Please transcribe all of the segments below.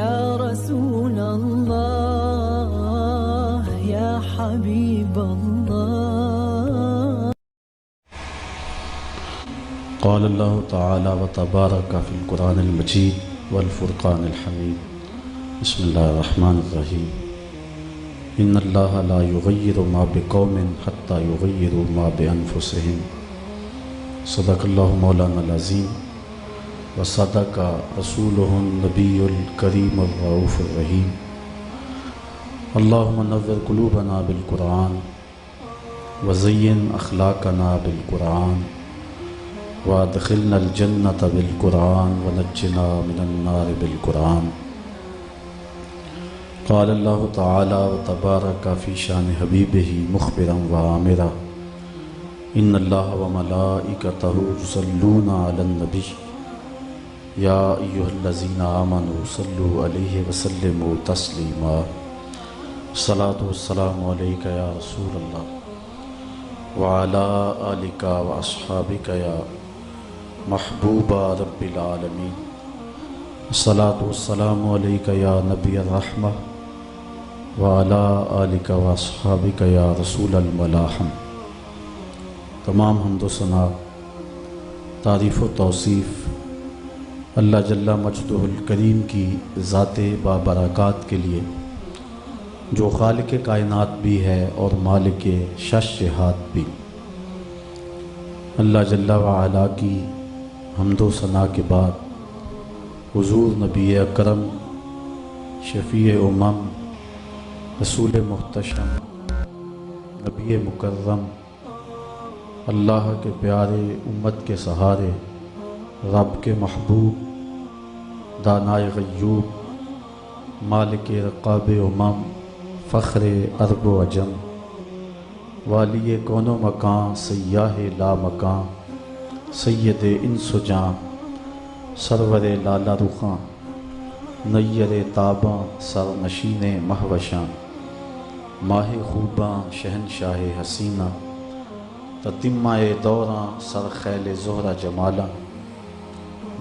يا رسول الله يا حبيب الله. قال الله تعالى وتبارك في القرآن المجيد والفرقان الحميد. بسم الله الرحمن الرحيم. إن الله لا يغير ما بقوم حتى يغيروا ما بأنفسهم. صدق الله مولانا العظيم وصدق رسوله النبي الكريم الرؤوف الرحيم. اللهم نور قلوبنا بالقرآن وزين أخلاقنا بالقرآن وادخلنا الجنة بالقرآن ونجنا من النار بالقرآن. قال الله تعالى وتبارك في شان حبيبه مخبرا وآمرا إن الله وملائكته يصلون على النبي يا أيها الذين آمنوا صلوا عليه وسلموا تسليما. الصلاة والسلام عليك يا رسول الله وعلى آلك وأصحابك يا محبوب رب العالمين. الصلاة والسلام عليك يا نبي الرحمة وعلى آلك وأصحابك يا رسول الملاحم. تمام حمد و ثنا، تعریف و توصیف اللہ جل مجدہ الکریم کی ذات بابرکات کے لیے، جو خالق کائنات بھی ہے اور مالک شش جہات بھی۔ اللہ جل وعلا کی حمد و ثنا کے بعد حضور نبی اکرم شفیع امم رسول محتشم نبی مکرم اللہ کے پیارے امت کے سہارے رب کے محبوب دانائے غیوب مالک رقاب امم فخر عرب و عجم والی کون و مکان سیاہ لا مکان سید انس و جاں سرور لالا رخاں نیر تاباں سر نشین مہوشاں ماہ خوباں شہنشاہ حسینہ تتمہ دوراں سر خیل زہرہ جمالاں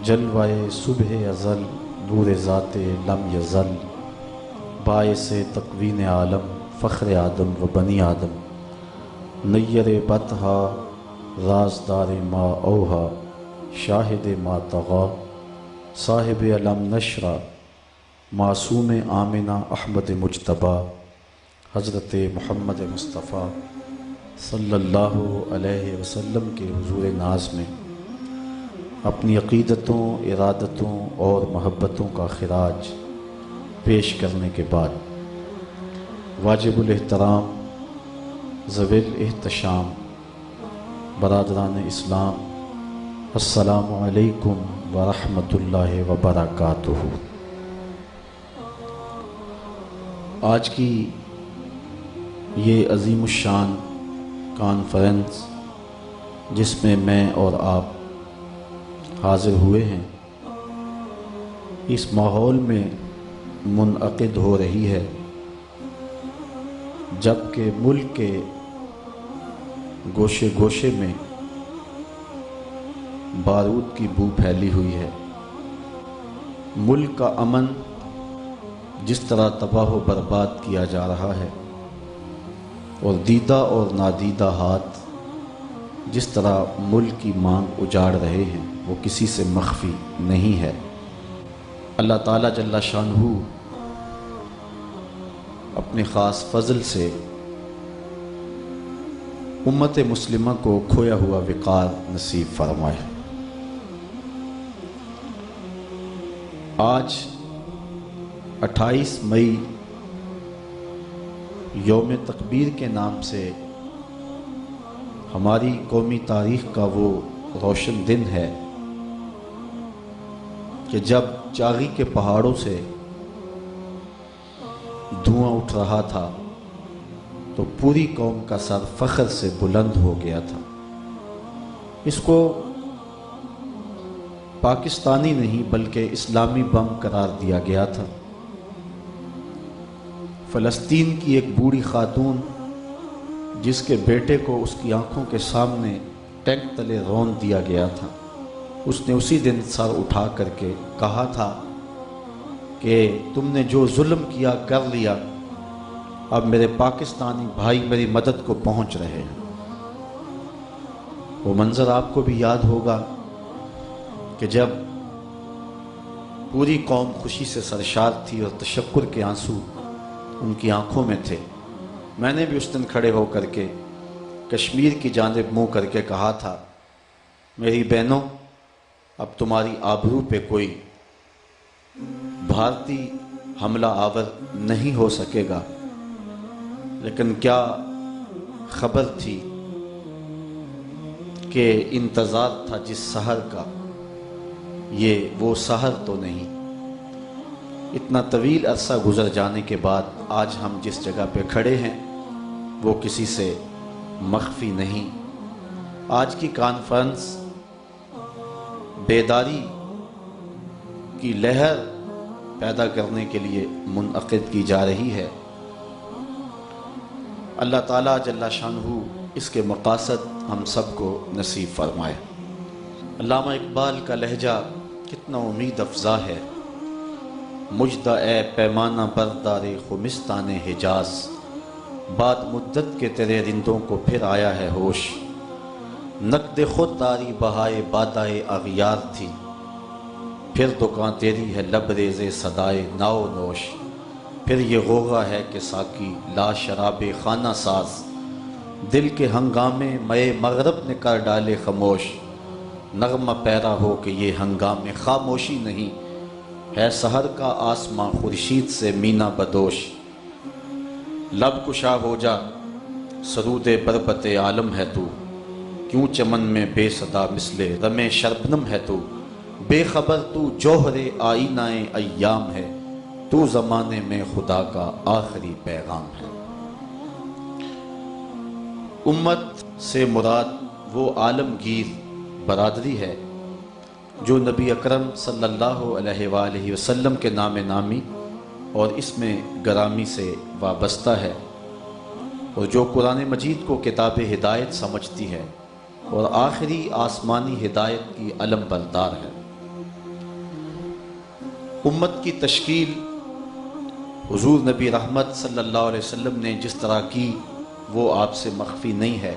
جلوہ صبح ازل نور ذات لم یزل باعث تکوین عالم فخر آدم و بنی آدم نیر بطحا رازدار ما اوہا شاہد ما طغا صاحب علم نشرہ معصوم آمنہ احمد مجتبیٰ حضرت محمد مصطفیٰ صلی اللہ علیہ وسلم کے حضور ناز میں اپنی عقیدتوں، ارادتوں اور محبتوں کا خراج پیش کرنے کے بعد واجب الاحترام ذوی الاحتشام برادران اسلام، السلام علیکم ورحمۃ اللہ وبرکاتہ۔ آج کی یہ عظیم الشان کانفرنس جس میں میں اور آپ حاضر ہوئے ہیں، اس ماحول میں منعقد ہو رہی ہے جبکہ ملک کے گوشے گوشے میں بارود کی بو پھیلی ہوئی ہے۔ ملک کا امن جس طرح تباہ و برباد کیا جا رہا ہے اور دیدہ اور نادیدہ ہاتھ جس طرح ملک کی مانگ اجاڑ رہے ہیں وہ کسی سے مخفی نہیں ہے۔ اللہ تعالیٰ جل شانہ اپنے خاص فضل سے امت مسلمہ کو کھویا ہوا وقار نصیب فرمائے۔ آج 28 مئی یوم تکبیر کے نام سے ہماری قومی تاریخ کا وہ روشن دن ہے کہ جب چاغی کے پہاڑوں سے دھواں اٹھ رہا تھا تو پوری قوم کا سر فخر سے بلند ہو گیا تھا۔ اس کو پاکستانی نہیں بلکہ اسلامی بم قرار دیا گیا تھا۔ فلسطین کی ایک بوڑھی خاتون جس کے بیٹے کو اس کی آنکھوں کے سامنے ٹینک تلے رون دیا گیا تھا، اس نے اسی دن سر اٹھا کر کے کہا تھا کہ تم نے جو ظلم کیا کر لیا، اب میرے پاکستانی بھائی میری مدد کو پہنچ رہے ہیں۔ وہ منظر آپ کو بھی یاد ہوگا کہ جب پوری قوم خوشی سے سرشار تھی اور تشکر کے آنسو ان کی آنکھوں میں تھے، میں نے بھی اس دن کھڑے ہو کر کے کشمیر کی جانب منہ کر کے کہا تھا، میری بہنوں، اب تمہاری آبرو پہ کوئی بھارتی حملہ آور نہیں ہو سکے گا۔ لیکن کیا خبر تھی کہ انتظار تھا جس سحر کا، یہ وہ سحر تو نہیں۔ اتنا طویل عرصہ گزر جانے کے بعد آج ہم جس جگہ پہ کھڑے ہیں وہ کسی سے مخفی نہیں۔ آج کی کانفرنس بیداری کی لہر پیدا کرنے کے لیے منعقد کی جا رہی ہے۔ اللہ تعالیٰ جل شانہ اس کے مقاصد ہم سب کو نصیب فرمائے۔ علامہ اقبال کا لہجہ کتنا امید افزا ہے، مجدہ اے پیمانہ بردار خمستان حجاز، بعد مدت کے تیرے رندوں کو پھر آیا ہے ہوش، نقد خود داری بہائے بادائے اغیار تھی، پھر دکان تیری ہے لبریز صدائے ناؤ نوش، پھر یہ غوغا ہے کہ ساقی لا شراب خانہ ساز، دل کے ہنگامے مئے مغرب نے کر ڈالے خاموش، نغمہ پیرا ہو کہ یہ ہنگام خاموشی نہیں، ہے سحر کا آسماں خورشید سے مینا بدوش، لب کشا ہو جا سرود بربت عالم ہے تو، کیوں چمن میں بے صدا مثل رم شربنم ہے تو، بے خبر تو جوہر آئینہ ایام ہے، تو زمانے میں خدا کا آخری پیغام ہے۔ امت سے مراد وہ عالمگیر برادری ہے جو نبی اکرم صلی اللہ علیہ وآلہ وسلم کے نام نامی اور اس میں گرامی سے وابستہ ہے، اور جو قرآن مجید کو کتاب ہدایت سمجھتی ہے اور آخری آسمانی ہدایت کی علم بردار ہے۔ امت کی تشکیل حضور نبی رحمت صلی اللہ علیہ وسلم نے جس طرح کی وہ آپ سے مخفی نہیں ہے۔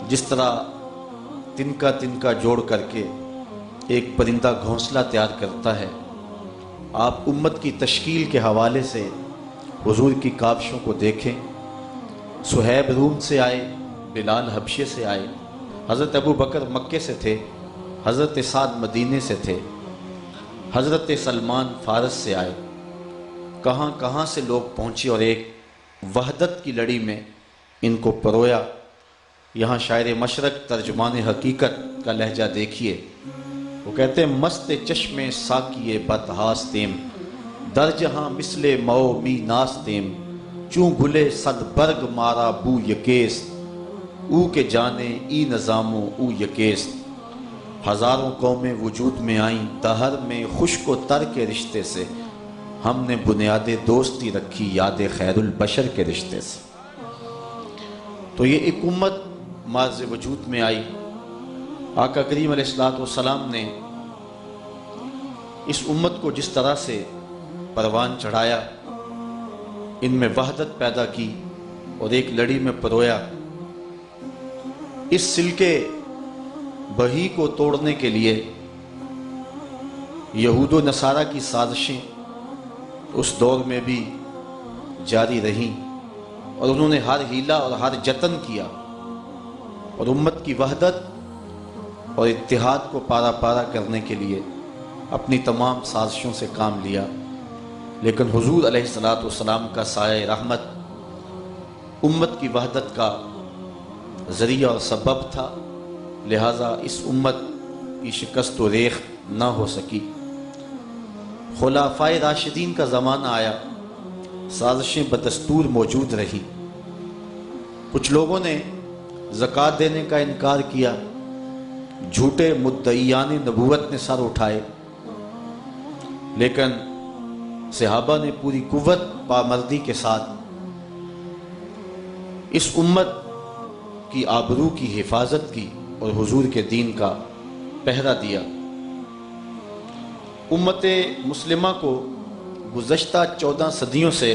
جس طرح تنکا جوڑ کر کے ایک پرندہ گھونسلہ تیار کرتا ہے، آپ امت کی تشکیل کے حوالے سے حضور کی کاوشوں کو دیکھیں۔ صہیب روم سے آئے، بلال حبشے سے آئے، حضرت ابو بکر مکے سے تھے، حضرت سعد مدینے سے تھے، حضرت سلمان فارس سے آئے، کہاں کہاں سے لوگ پہنچے اور ایک وحدت کی لڑی میں ان کو پرویا۔ یہاں شاعر مشرق ترجمان حقیقت کا لہجہ دیکھیے، وہ کہتے ہیں مست چشم ساقی بدہاستیم، در جہاں مثل مئو می ناستیم، چوں گلے صد برگ مارا بو یکیست، او کے جانے ای نظامو او یکیست، ہزاروں قومیں وجود میں آئیں دہر میں خشک و تر کے رشتے سے، ہم نے بنیاد دوستی رکھی یاد خیر البشر کے رشتے سے۔ تو یہ ایک امت مارز وجود میں آئی۔ آقا کریم علیہ السلام نے اس امت کو جس طرح سے پروان چڑھایا، ان میں وحدت پیدا کی اور ایک لڑی میں پرویا۔ اس سلکے بہی کو توڑنے کے لیے یہود و نصارہ کی سازشیں اس دور میں بھی جاری رہیں، اور انہوں نے ہر ہیلہ اور ہر جتن کیا اور امت کی وحدت اور اتحاد کو پارا پارا کرنے کے لیے اپنی تمام سازشوں سے کام لیا۔ لیکن حضور علیہ السلام کا سایہ رحمت امت کی وحدت کا ذریعہ اور سبب تھا، لہٰذا اس امت کی شکست و ریخت نہ ہو سکی۔ خلفائے راشدین کا زمانہ آیا، سازشیں بدستور موجود رہی۔ کچھ لوگوں نے زکوٰۃ دینے کا انکار کیا، جھوٹے مدعیان نبوت نے سر اٹھائے، لیکن صحابہ نے پوری قوت پامردی کے ساتھ اس امت کی آبرو کی حفاظت کی اور حضور کے دین کا پہرا دیا۔ امت مسلمہ کو گزشتہ 14 صدیوں سے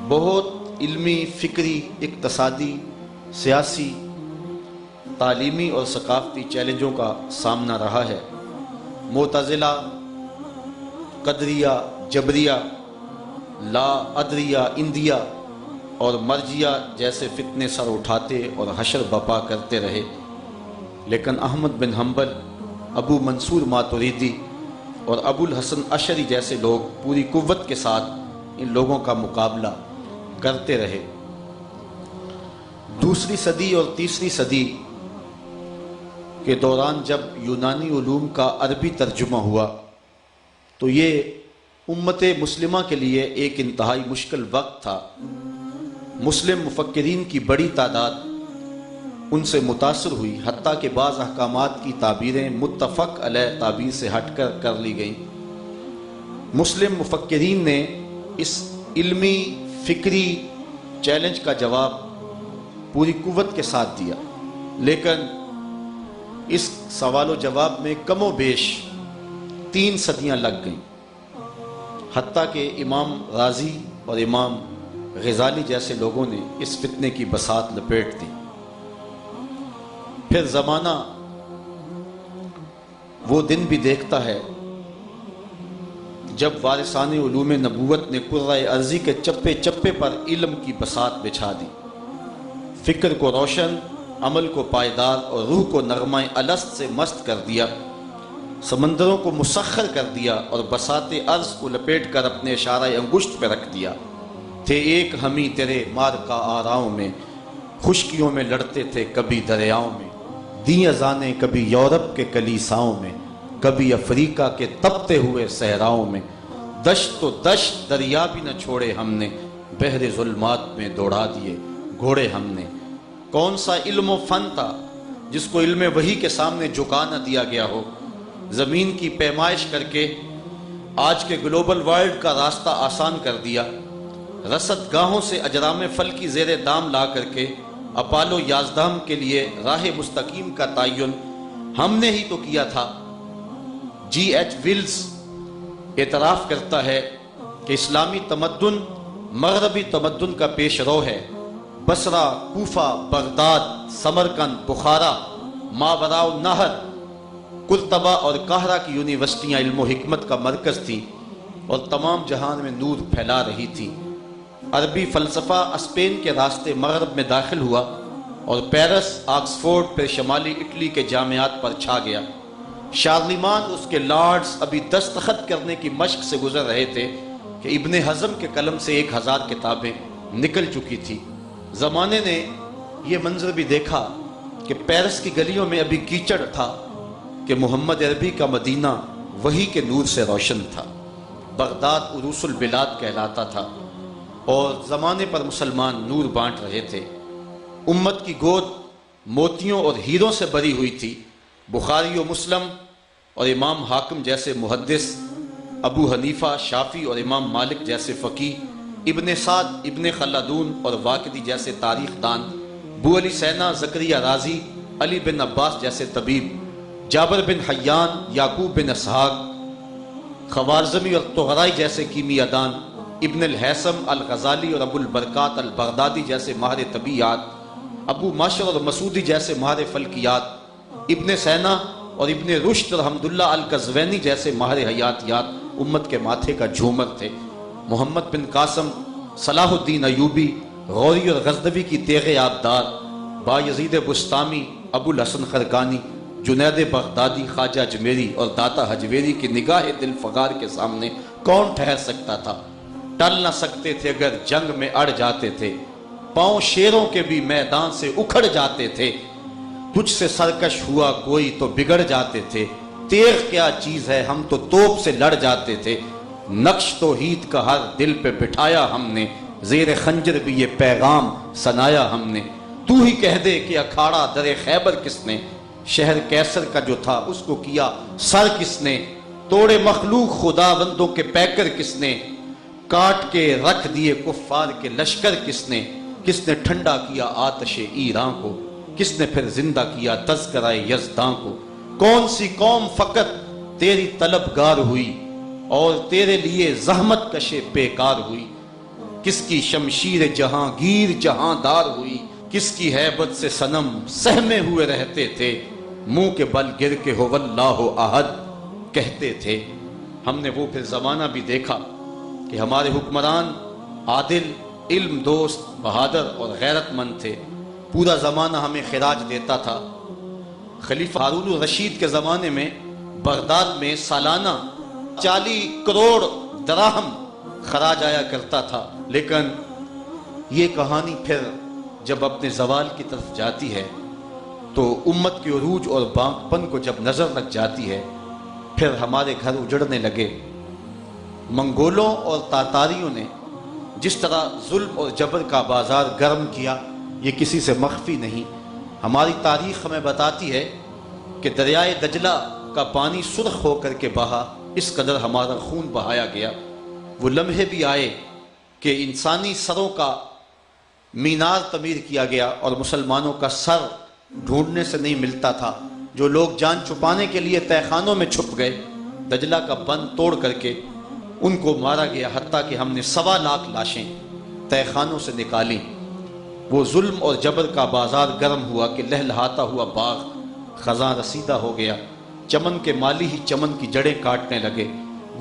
بہت علمی، فکری، اقتصادی، سیاسی، تعلیمی اور ثقافتی چیلنجوں کا سامنا رہا ہے۔ معتزلہ، قدریہ، جبریہ، لا ادریہ، اندیہ اور مرجیہ جیسے فتنے سر اٹھاتے اور حشر بپا کرتے رہے، لیکن احمد بن حنبل، ابو منصور ماتریدی اور ابو الحسن اشعری جیسے لوگ پوری قوت کے ساتھ ان لوگوں کا مقابلہ کرتے رہے۔ دوسری صدی اور تیسری صدی کے دوران جب یونانی علوم کا عربی ترجمہ ہوا تو یہ امت مسلمہ کے لیے ایک انتہائی مشکل وقت تھا۔ مسلم مفکرین کی بڑی تعداد ان سے متاثر ہوئی، حتیٰ کہ بعض احکامات کی تعبیریں متفق علیہ تعبیر سے ہٹ کر لی گئیں۔ مسلم مفکرین نے اس علمی، فکری چیلنج کا جواب پوری قوت کے ساتھ دیا، لیکن اس سوال و جواب میں کم و بیش 3 صدیاں لگ گئیں، حتیٰ کہ امام غازی اور امام غزالی جیسے لوگوں نے اس فتنے کی بساط لپیٹ دی۔ پھر زمانہ وہ دن بھی دیکھتا ہے جب وارثان علوم نبوت نے قرۂ ارضی کے چپے چپے پر علم کی بساط بچھا دی، فکر کو روشن، عمل کو پائیدار اور روح کو نغمہ الست سے مست کر دیا، سمندروں کو مسخر کر دیا اور بساط ارض کو لپیٹ کر اپنے اشارہ انگشت پہ رکھ دیا۔ تھے ایک ہمیں تیرے مار کا آراؤں میں، خشکیوں میں لڑتے تھے کبھی دریاؤں میں، دی ازانے کبھی یورپ کے کلیساؤں میں، کبھی افریقہ کے تپتے ہوئے صحراؤں میں، دشت تو دشت دریا بھی نہ چھوڑے ہم نے، بحر ظلمات میں دوڑا دیے گھوڑے ہم نے۔ کون سا علم و فن تھا جس کو علم وحی کے سامنے جھکا نہ دیا گیا ہو؟ زمین کی پیمائش کر کے آج کے گلوبل ورلڈ کا راستہ آسان کر دیا، رصد گاہوں سے اجرام فلکی زیر دام لا کر کے اپالو 11 کے لیے راہ مستقیم کا تعین ہم نے ہی تو کیا تھا۔ جی ایچ ویلز اعتراف کرتا ہے کہ اسلامی تمدن مغربی تمدن کا پیش رو ہے۔ بصرہ، کوفہ، بغداد، سمرقند، بخارا، ماوراء النہر، قرطبہ اور قاہرہ کی یونیورسٹیاں علم و حکمت کا مرکز تھیں اور تمام جہان میں نور پھیلا رہی تھی۔ عربی فلسفہ اسپین کے راستے مغرب میں داخل ہوا اور پیرس، آکسفورڈ پھر شمالی اٹلی کے جامعات پر چھا گیا۔ شارلیمان اور اس کے لارڈز ابھی دستخط کرنے کی مشق سے گزر رہے تھے کہ ابن حزم کے قلم سے 1000 کتابیں نکل چکی تھی۔ زمانے نے یہ منظر بھی دیکھا کہ پیرس کی گلیوں میں ابھی کیچڑ تھا کہ محمد عربی کا مدینہ وحی کے نور سے روشن تھا۔ بغداد عروس البلاد کہلاتا تھا اور زمانے پر مسلمان نور بانٹ رہے تھے۔ امت کی گود موتیوں اور ہیروں سے بری ہوئی تھی۔ بخاری و مسلم اور امام حاکم جیسے محدث، ابو حنیفہ، شافعی اور امام مالک جیسے فقیہ، ابن سعد، ابن خلدون اور واقدی جیسے تاریخ دان، بو علی سینا، زکریا رازی، علی بن عباس جیسے طبیب، جابر بن حیان، یعقوب بن اسحاق، خوارزمی اور طغرائی جیسے کیمیا دان، ابن الحیثم الغزالی اور ابو البرکات البغدادی جیسے ماہر طبیعیات، ابو معشر اور مسعودی جیسے ماہر فلکیات، ابن سینا اور ابن رشد اور حمداللہ القزوینی جیسے ماہر حیاتیات امت کے ماتھے کا جھومر تھے۔ محمد بن قاسم، صلاح الدین ایوبی، غوری اور غزنوی کی تیغ آبدار، بایزید بستامی، ابو الحسن خرقانی، جنید بغدادی، خواجہ اجمیری اور داتا حجویری کی نگاہ دل فغار کے سامنے کون ٹھہر سکتا تھا؟ ٹل نہ سکتے تھے اگر جنگ میں اڑ جاتے تھے، پاؤں شیروں کے بھی میدان سے اکھڑ جاتے تھے، تجھ سے سرکش ہوا کوئی تو بگڑ جاتے تھے، تیغ کیا چیز ہے ہم تو توپ سے لڑ جاتے تھے، نقش توحید کا ہر دل پہ بٹھایا ہم نے، زیر خنجر بھی یہ پیغام سنایا ہم نے، تو ہی کہہ دے کہ اکھاڑا در خیبر کس نے، شہر کیسر کا جو تھا اس کو کیا سر کس نے، توڑے مخلوق خدا بندوں کے پیکر کس نے، کاٹ کے رکھ دیے کفار کے لشکر کس نے ٹھنڈا کیا آتش ایران کو، کس نے پھر زندہ کیا تذکرہ یزداں کو، کون سی قوم فقط تیری طلبگار ہوئی اور تیرے لیے زحمت کشے بیکار ہوئی. کس کی شمشیر جہانگیر جہاندار ہوئی, کس کی ہیبت سے صنم سہمے ہوئے رہتے تھے, منہ کے بل گر کے ہو واللہ احد کہتے تھے. ہم نے وہ پھر زمانہ بھی دیکھا کہ ہمارے حکمران عادل, علم دوست, بہادر اور غیرت مند تھے. پورا زمانہ ہمیں خراج دیتا تھا. خلیفہ ہارون الرشید کے زمانے میں بغداد میں سالانہ 40 کروڑ دراہم خراج آیا کرتا تھا. لیکن یہ کہانی پھر جب اپنے زوال کی طرف جاتی ہے تو امت کے عروج اور بانک پن کو جب نظر لگ جاتی ہے, پھر ہمارے گھر اجڑنے لگے. منگولوں اور تاتاریوں نے جس طرح ظلم اور جبر کا بازار گرم کیا, یہ کسی سے مخفی نہیں. ہماری تاریخ ہمیں بتاتی ہے کہ دریائے دجلہ کا پانی سرخ ہو کر کے بہا, اس قدر ہمارا خون بہایا گیا. وہ لمحے بھی آئے کہ انسانی سروں کا مینار تعمیر کیا گیا اور مسلمانوں کا سر ڈھونڈنے سے نہیں ملتا تھا. جو لوگ جان چھپانے کے لیے تہہ خانوں میں چھپ گئے, دجلہ کا بند توڑ کر کے ان کو مارا گیا, حتیٰ کہ ہم نے 1.25 لاکھ لاشیں تہہ خانوں سے نکالی. وہ ظلم اور جبر کا بازار گرم ہوا کہ لہلہاتا ہوا باغ خزاں رسیدہ ہو گیا. چمن کے مالی ہی چمن کی جڑیں کاٹنے لگے,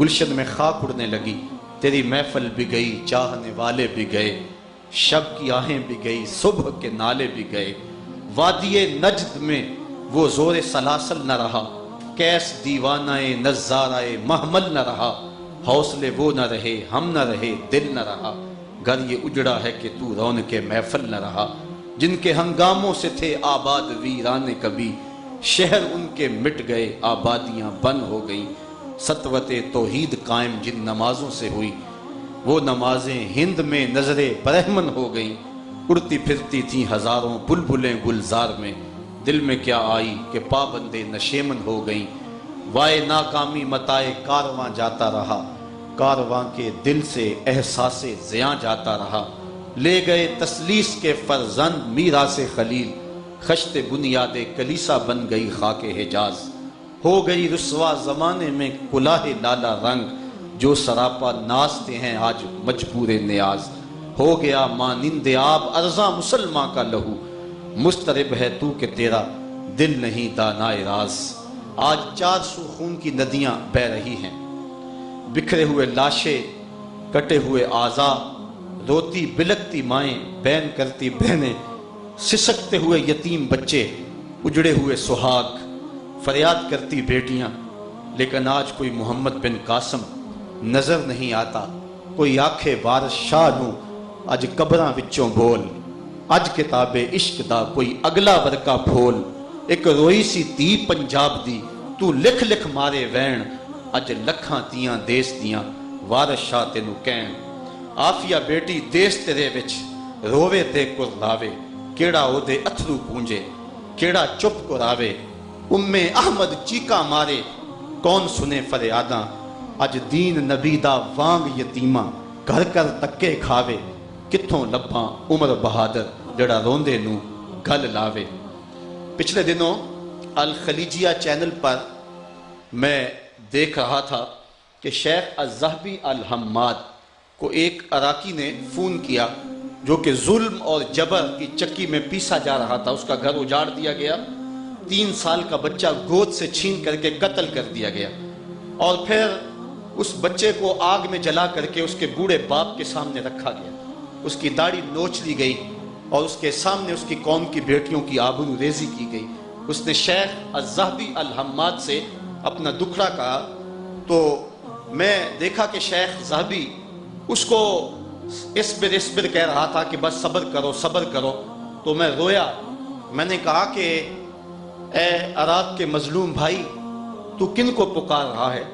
گلشن میں خاک اڑنے لگی. تیری محفل بھی گئی, چاہنے والے بھی گئے, شب کی آہیں بھی گئی, صبح کے نالے بھی گئے. وادی نجد میں وہ زور سلاسل نہ رہا, کیس دیوانہ نظارہ محمل نہ رہا. حوصلے وہ نہ رہے, ہم نہ رہے, دل نہ رہا. گھر یہ اجڑا ہے کہ تو رونق محفل نہ رہا. جن کے ہنگاموں سے تھے آباد ویرانے کبھی, شہر ان کے مٹ گئے, آبادیاں بند ہو گئیں. سطوت توحید قائم جن نمازوں سے ہوئی, وہ نمازیں ہند میں نظر برہمن ہو گئیں. اڑتی پھرتی تھیں ہزاروں بلبلیں گلزار میں, دل میں کیا آئی کہ پابندے نشیمن ہو گئیں. وائے ناکامی متائے کارواں جاتا رہا, کارواں کے دل سے احساس زیاں جاتا رہا. لے گئے تسلیس کے فرزند میراث خلیل, خشت بنیاد کلیسا بن گئی خاک حجاز. ہو گئی رسوا زمانے میں کلاه لالا رنگ, جو سراپا نازتے ہیں آج مجبور نیاز. ہو گیا مانند آب ارزاں مسلماں کا لہو, مسترب ہے تو کہ تیرا دل نہیں دانائے راز. آج 400 خون کی ندیاں بہ رہی ہیں, بکھرے ہوئے لاشیں, کٹے ہوئے اعضاء, روتی بلکتی مائیں, بین کرتی بہنیں, سسکتے ہوئے یتیم بچے, اجڑے ہوئے سہاگ, فریاد کرتی بیٹیاں. لیکن آج کوئی محمد بن قاسم نظر نہیں آتا, کوئی آکھے وارث شاہ نو اج قبراں وچوں بول. اج کتاب عشق دا کوئی اگلا ورقہ پھول, ایک روئی سی تی پنجاب دی تو لکھ لکھ مارے وین. اج لکھاں تیاں دیس دیاں وارث شاہ تینو کہن. آفیہ بیٹی دیس تیرے وچ رووے تے کر کیڑا او دے اتھرو پونجے, کیڑا چپ کو راوے. احمد چیکا مارے, کون سنے فریاداں. اج دین نبی دا وانگ یتیماں, گھر کر تکے کھاوے. کتھوں لبھاں عمر بہادر جڑا روندے نو گل لاوے. پچھلے دنوں الخلیجیہ چینل پر میں دیکھ رہا تھا کہ شیخ الذہبی الحماد کو ایک عراقی نے فون کیا, جو کہ ظلم اور جبر کی چکی میں پیسا جا رہا تھا. اس کا گھر اجاڑ دیا گیا, 3 سال کا بچہ گود سے چھین کر کے قتل کر دیا گیا, اور پھر اس بچے کو آگ میں جلا کر کے اس کے بوڑھے باپ کے سامنے رکھا گیا. اس کی داڑھی نوچ لی گئی اور اس کے سامنے اس کی قوم کی بیٹیوں کی آبرو ریزی کی گئی. اس نے شیخ الذہبی الحماد سے اپنا دکھڑا کہا, تو میں دیکھا کہ شیخ ذہبی اس کو اسبر اسبر کہہ رہا تھا کہ بس صبر کرو صبر کرو. تو میں رویا. میں نے کہا کہ اے عراق کے مظلوم بھائی, تو کن کو پکار رہا ہے؟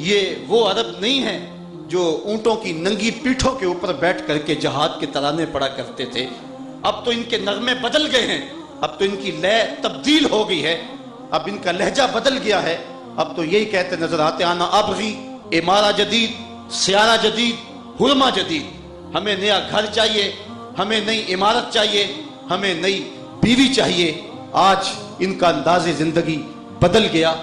یہ وہ عرب نہیں ہے جو اونٹوں کی ننگی پیٹھوں کے اوپر بیٹھ کر کے جہاد کے ترانے پڑا کرتے تھے. اب تو ان کے نغمے بدل گئے ہیں, اب تو ان کی لے تبدیل ہو گئی ہے, اب ان کا لہجہ بدل گیا ہے. اب تو یہی کہتے نظر آتے, آنا ابغی امارہ جدید, سیارہ جدید, حرمہ جدید. ہمیں نیا گھر چاہیے, ہمیں نئی عمارت چاہیے, ہمیں نئی بیوی چاہیے. آج ان کا انداز زندگی بدل گیا.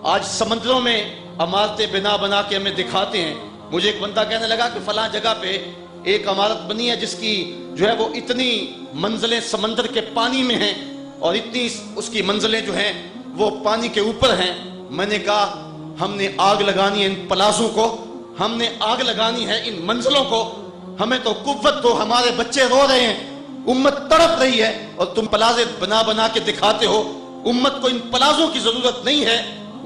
آج سمندروں میں عمارتیں بنا بنا کے ہمیں دکھاتے ہیں. مجھے ایک بندہ کہنے لگا کہ فلاں جگہ پہ ایک عمارت بنی ہے جس کی جو ہے وہ اتنی منزلیں سمندر کے پانی میں ہیں اور اتنی اس کی منزلیں جو ہیں وہ پانی کے اوپر ہیں. میں نے کہا ہم نے آگ لگانی ہے ان پلازوں کو, ہم نے آگ لگانی ہے ان منزلوں کو, ہمیں تو قوت دو, ہمارے بچے رو رہے ہیں, امت تڑپ رہی ہے اور تم پلازے بنا بنا کے دکھاتے ہو. امت کو ان پلازوں کی ضرورت نہیں ہے,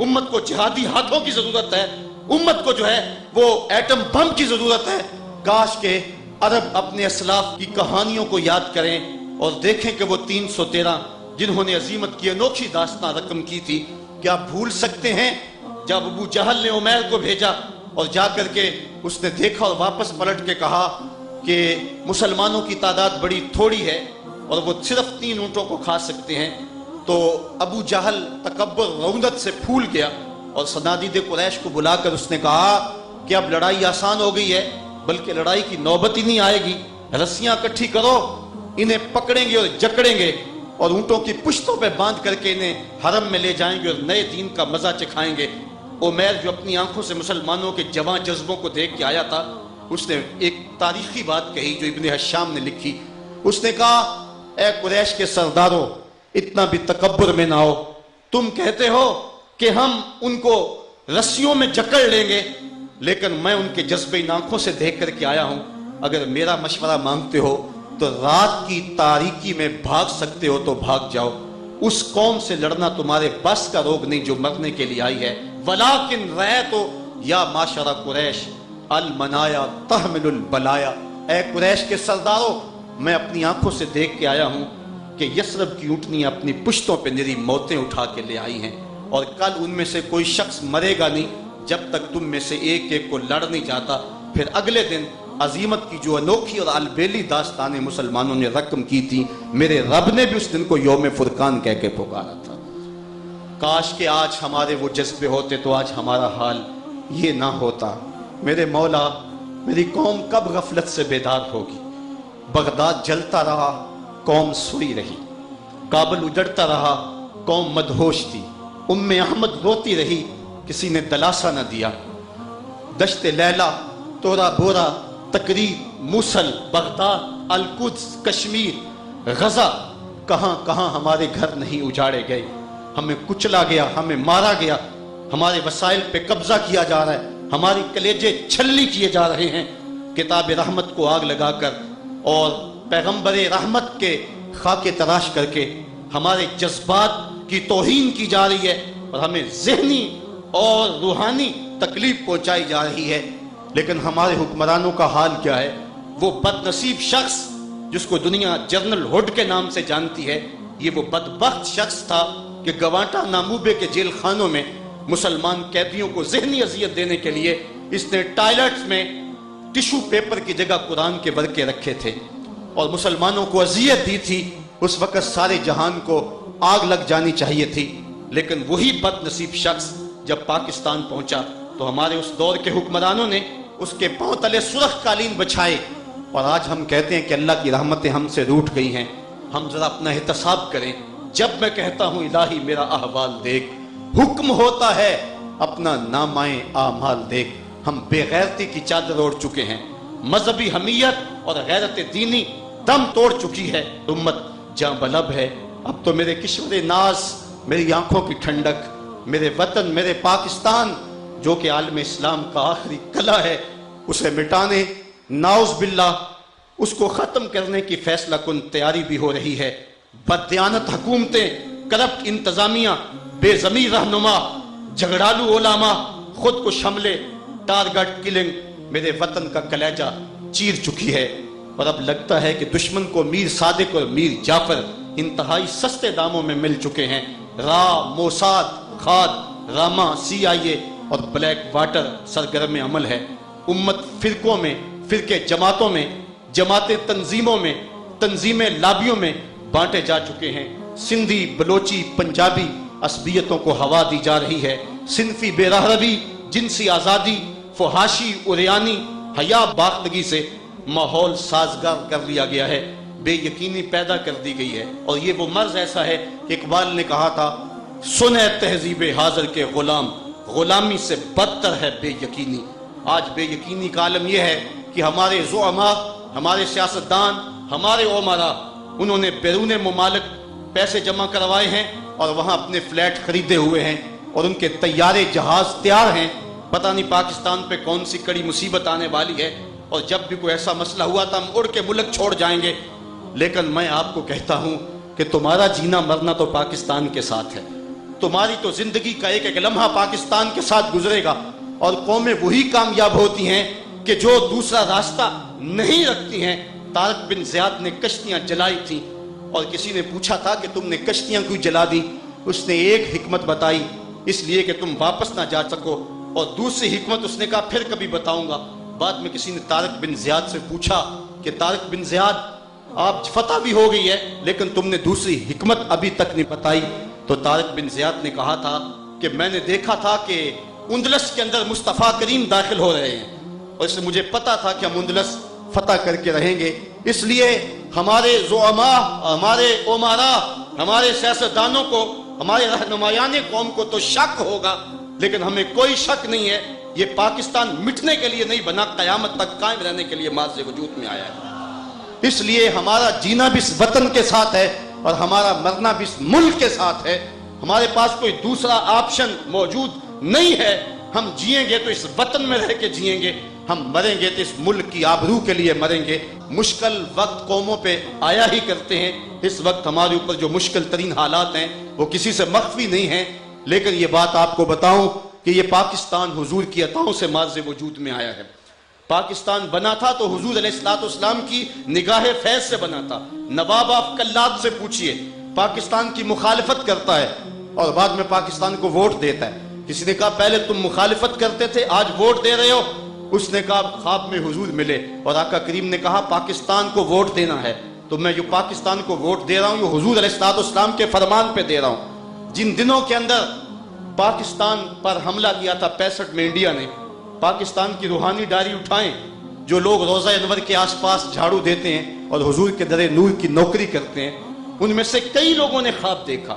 امت کو جہادی ہاتھوں کی ضرورت ہے, امت کو جو ہے وہ ایٹم بم کی ضرورت ہے. کاش کہ عرب اپنے اسلاف کی کہانیوں کو یاد کریں اور دیکھیں کہ وہ 313 جنہوں نے عظیمت کی انوکھی داستان رقم کی تھی, کیا بھول سکتے ہیں جب ابو جہل نے عمیر کو بھیجا اور جا کر کے اس نے دیکھا اور واپس پلٹ کے کہا کہ مسلمانوں کی تعداد بڑی تھوڑی ہے اور وہ صرف 3 اونٹوں کو کھا سکتے ہیں. تو ابو جہل تکبر رعونت سے پھول گیا اور صنادید قریش کو بلا کر اس نے کہا کہ اب لڑائی آسان ہو گئی ہے, بلکہ لڑائی کی نوبت ہی نہیں آئے گی. رسیاں اکٹھی کرو, انہیں پکڑیں گے اور جکڑیں گے اور اونٹوں کی پشتوں پہ باندھ کر کے انہیں حرم میں لے جائیں گے اور نئے دین کا مزہ چکھائیں گے. عمیر جو اپنی آنکھوں سے مسلمانوں کے جواں جذبوں کو دیکھ کے آیا تھا, اس نے ایک تاریخی بات کہی جو ابن حشام نے لکھی. اس نے کہا اے قریش کے سرداروں, اتنا بھی تکبر میں نہ ہو. تم کہتے ہو کہ ہم ان کو رسیوں میں جکڑ لیں گے, لیکن میں ان کے جذبے ان آنکھوں سے دیکھ کر کے آیا ہوں. اگر میرا مشورہ مانگتے ہو تو رات کی تاریکی میں بھاگ سکتے ہو تو بھاگ جاؤ. اس قوم سے لڑنا تمہارے بس کا روگ نہیں جو مرنے کے لیے آئی ہے. ولیکن رأیتو یا معاشر قریش المنایا تحمل البلایا. اے قریش کے سرداروں, میں اپنی آنکھوں سے دیکھ کے آیا ہوں کہ یثرب کی اونٹنیاں اپنی پشتوں پہ نری موتیں اٹھا کے لے آئی ہیں, اور کل ان میں سے کوئی شخص مرے گا نہیں جب تک تم میں سے ایک ایک کو لڑ نہیں جاتا. پھر اگلے دن عظیمت کی جو انوکھی اور البیلی داستانیں مسلمانوں نے رقم کی تھی, میرے رب نے بھی اس دن کو یوم فرقان کہہ کے پکارا تھا. کاش کہ آج ہمارے وہ جذبے ہوتے تو آج ہمارا حال یہ نہ ہوتا. میرے مولا, میری قوم کب غفلت سے بیدار ہوگی؟ بغداد جلتا رہا, قوم سوئی رہی. کابل اجڑتا رہا, قوم مدہوش تھی. ام احمد روتی رہی, کسی نے دلاسا نہ دیا. دشت لیلا, تورا بورا, تقریر, موصل, بغداد, القدس, کشمیر, غزہ, کہاں کہاں ہمارے گھر نہیں اجاڑے گئے. ہمیں کچلا گیا, ہمیں مارا گیا, ہمارے وسائل پہ قبضہ کیا جا رہا ہے, ہماری کلیجے چھلی کیے جا رہے ہیں. کتاب رحمت کو آگ لگا کر اور پیغمبر رحمت کے خاکے تراش کر کے ہمارے جذبات کی توہین کی جا رہی ہے اور ہمیں ذہنی اور روحانی تکلیف پہنچائی جا رہی ہے. لیکن ہمارے حکمرانوں کا حال کیا ہے؟ وہ بد نصیب شخص جس کو دنیا جنرل ہوڈ کے نام سے جانتی ہے, یہ وہ بدبخت شخص تھا کہ گوانٹا ناموبے کے جیل خانوں میں مسلمان قیدیوں کو ذہنی اذیت دینے کے لیے اس نے ٹائلٹس میں ٹشو پیپر کی جگہ قرآن کے ورقے رکھے تھے اور مسلمانوں کو اذیت دی تھی. اس وقت سارے جہان کو آگ لگ جانی چاہیے تھی, لیکن وہی بد نصیب شخص جب پاکستان پہنچا تو ہمارے اس دور کے حکمرانوں نے اس کے پاؤں تلے سرخ قالین بچھائے. اور آج ہم کہتے ہیں کہ اللہ کی رحمتیں ہم سے روٹھ گئی ہیں. ہم ذرا اپنا احتساب کریں. جب میں کہتا ہوں الہی میرا احوال دیکھ, حکم ہوتا ہے اپنا نامائے اعمال دیکھ. ہم بے غیرتی کی چادر اوڑھ چکے ہیں, مذہبی حمیت اور غیرت دینی دم توڑ چکی ہے. امت جاں بلب ہے. اب تو میرے کشور ناز, میری آنکھوں کی ٹھنڈک, میرے وطن, میرے پاکستان جو کہ عالم اسلام کا آخری قلعہ ہے, اسے مٹانے, ناؤز باللہ اس کو ختم کرنے کی فیصلہ کن تیاری بھی ہو رہی ہے. بددیانت حکومتیں, کرپٹ انتظامیہ, بے ضمیر رہنما, جھگڑالو علماء, خود کو حملے, ٹارگٹ کلنگ میرے وطن کا کلیجہ چیر چکی ہے. اور اب لگتا ہے کہ دشمن کو میر صادق اور میر جعفر انتہائی سستے داموں میں مل چکے ہیں. را, موساد, خاد, راما, CIA اور بلیک واٹر سرگرم عمل ہے. امت فرقوں میں, فرقے جماعتوں میں, جماعتیں تنظیموں میں, تنظیمیں لابیوں میں بانٹے جا چکے ہیں. سندھی, بلوچی, پنجابی عصبیتوں کو ہوا دی جا رہی ہے. صنفی بے رہروی, جنسی آزادی, فحاشی, عریانی, حیا باختگی سے ماحول سازگار کر لیا گیا ہے. بے یقینی پیدا کر دی گئی ہے. اور یہ وہ مرض ایسا ہے کہ اقبال نے کہا تھا, سنے تہذیب حاضر کے غلام غلامی سے بدتر ہے بے یقینی۔ آج بے یقینی کا عالم یہ ہے کہ ہمارے زعماء، ہمارے سیاستدان، ہمارے عمراء، انہوں نے بیرون ممالک پیسے جمع کروائے ہیں اور وہاں اپنے فلیٹ خریدے ہوئے ہیں اور ان کے طیارے جہاز تیار ہیں۔ پتہ نہیں پاکستان پہ کون سی کڑی مصیبت آنے والی ہے، اور جب بھی کوئی ایسا مسئلہ ہوا تو ہم اڑ کے ملک چھوڑ جائیں گے۔ لیکن میں آپ کو کہتا ہوں کہ تمہارا جینا مرنا تو پاکستان کے ساتھ ہے، تمہاری تو زندگی کا ایک ایک لمحہ پاکستان کے ساتھ گزرے گا، اور قومیں وہی کامیاب ہوتی ہیں کہ جو دوسرا راستہ نہیں رکھتی ہیں۔ طارق بن زیاد نے کشتیاں جلائی تھیں، اور کسی نے پوچھا تھا کہ تم نے کشتیاں کیوں جلا دی؟ اس نے ایک حکمت بتائی، اس لیے کہ تم واپس نہ جا سکو، اور دوسری حکمت اس نے کہا پھر کبھی بتاؤں گا۔ بعد میں کسی نے طارق بن زیاد سے پوچھا کہ طارق بن زیاد، آپ فتح بھی ہو گئی ہے لیکن تم نے دوسری حکمت ابھی تک نہیں بتائی۔ تو طارق بن زیاد نے کہا تھا کہ میں نے دیکھا تھا کہ اندلس کے اندر مصطفیٰ کریم داخل ہو رہے ہیں، اور اس سے مجھے پتا تھا کہ ہم اندلس فتح کر کے رہیں گے۔ اس لیے ہمارے زعماء، ہمارے عمراء، ہمارے سیاستدانوں کو، ہمارے رہنمایان قوم کو تو شک ہوگا، لیکن ہمیں کوئی شک نہیں ہے یہ پاکستان مٹنے کے لیے نہیں بنا، قیامت تک قائم رہنے کے لیے ماضی وجود میں آیا ہے۔ اس لیے ہمارا جینا بھی اس وطن کے ساتھ ہے اور ہمارا مرنا بھی اس ملک کے ساتھ ہے۔ ہمارے پاس کوئی دوسرا آپشن موجود نہیں ہے۔ ہم جئیں گے تو اس وطن میں رہ کے جئیں گے، ہم مریں گے تو اس ملک کی آبرو کے لیے مریں گے۔ مشکل وقت قوموں پہ آیا ہی کرتے ہیں، اس وقت ہمارے اوپر جو مشکل ترین حالات ہیں وہ کسی سے مخفی نہیں ہیں، لیکن یہ بات آپ کو بتاؤں کہ یہ پاکستان حضور کی عطاؤں سے ماض وجود میں آیا ہے۔ پاکستان بنا تھا تو حضور علیہ السلام کی نگاہ فیض سے بنا تھا۔ نواب آف کلات سے پوچھئے، پاکستان کی مخالفت کرتا ہے اور بعد میں پاکستان کو ووٹ دیتا ہے۔ کسی نے کہا پہلے تم مخالفت کرتے تھے، آج ووٹ دے رہے ہو؟ اس نے کہا خواب میں حضور ملے اور آقا کریم نے کہا پاکستان کو ووٹ دینا ہے، تو میں جو پاکستان کو ووٹ دے رہا ہوں یہ حضور علیہ السلام کے فرمان پہ دے رہا ہوں۔ جن دنوں کے اندر پاکستان پر حملہ کیا تھا 65 میں انڈیا نے، پاکستان کی روحانی ڈاری اٹھائیں، جو لوگ روضہ انور کے آس پاس جھاڑو دیتے ہیں اور حضور کے در نور کی نوکری کرتے ہیں، ان میں سے کئی لوگوں نے خواب دیکھا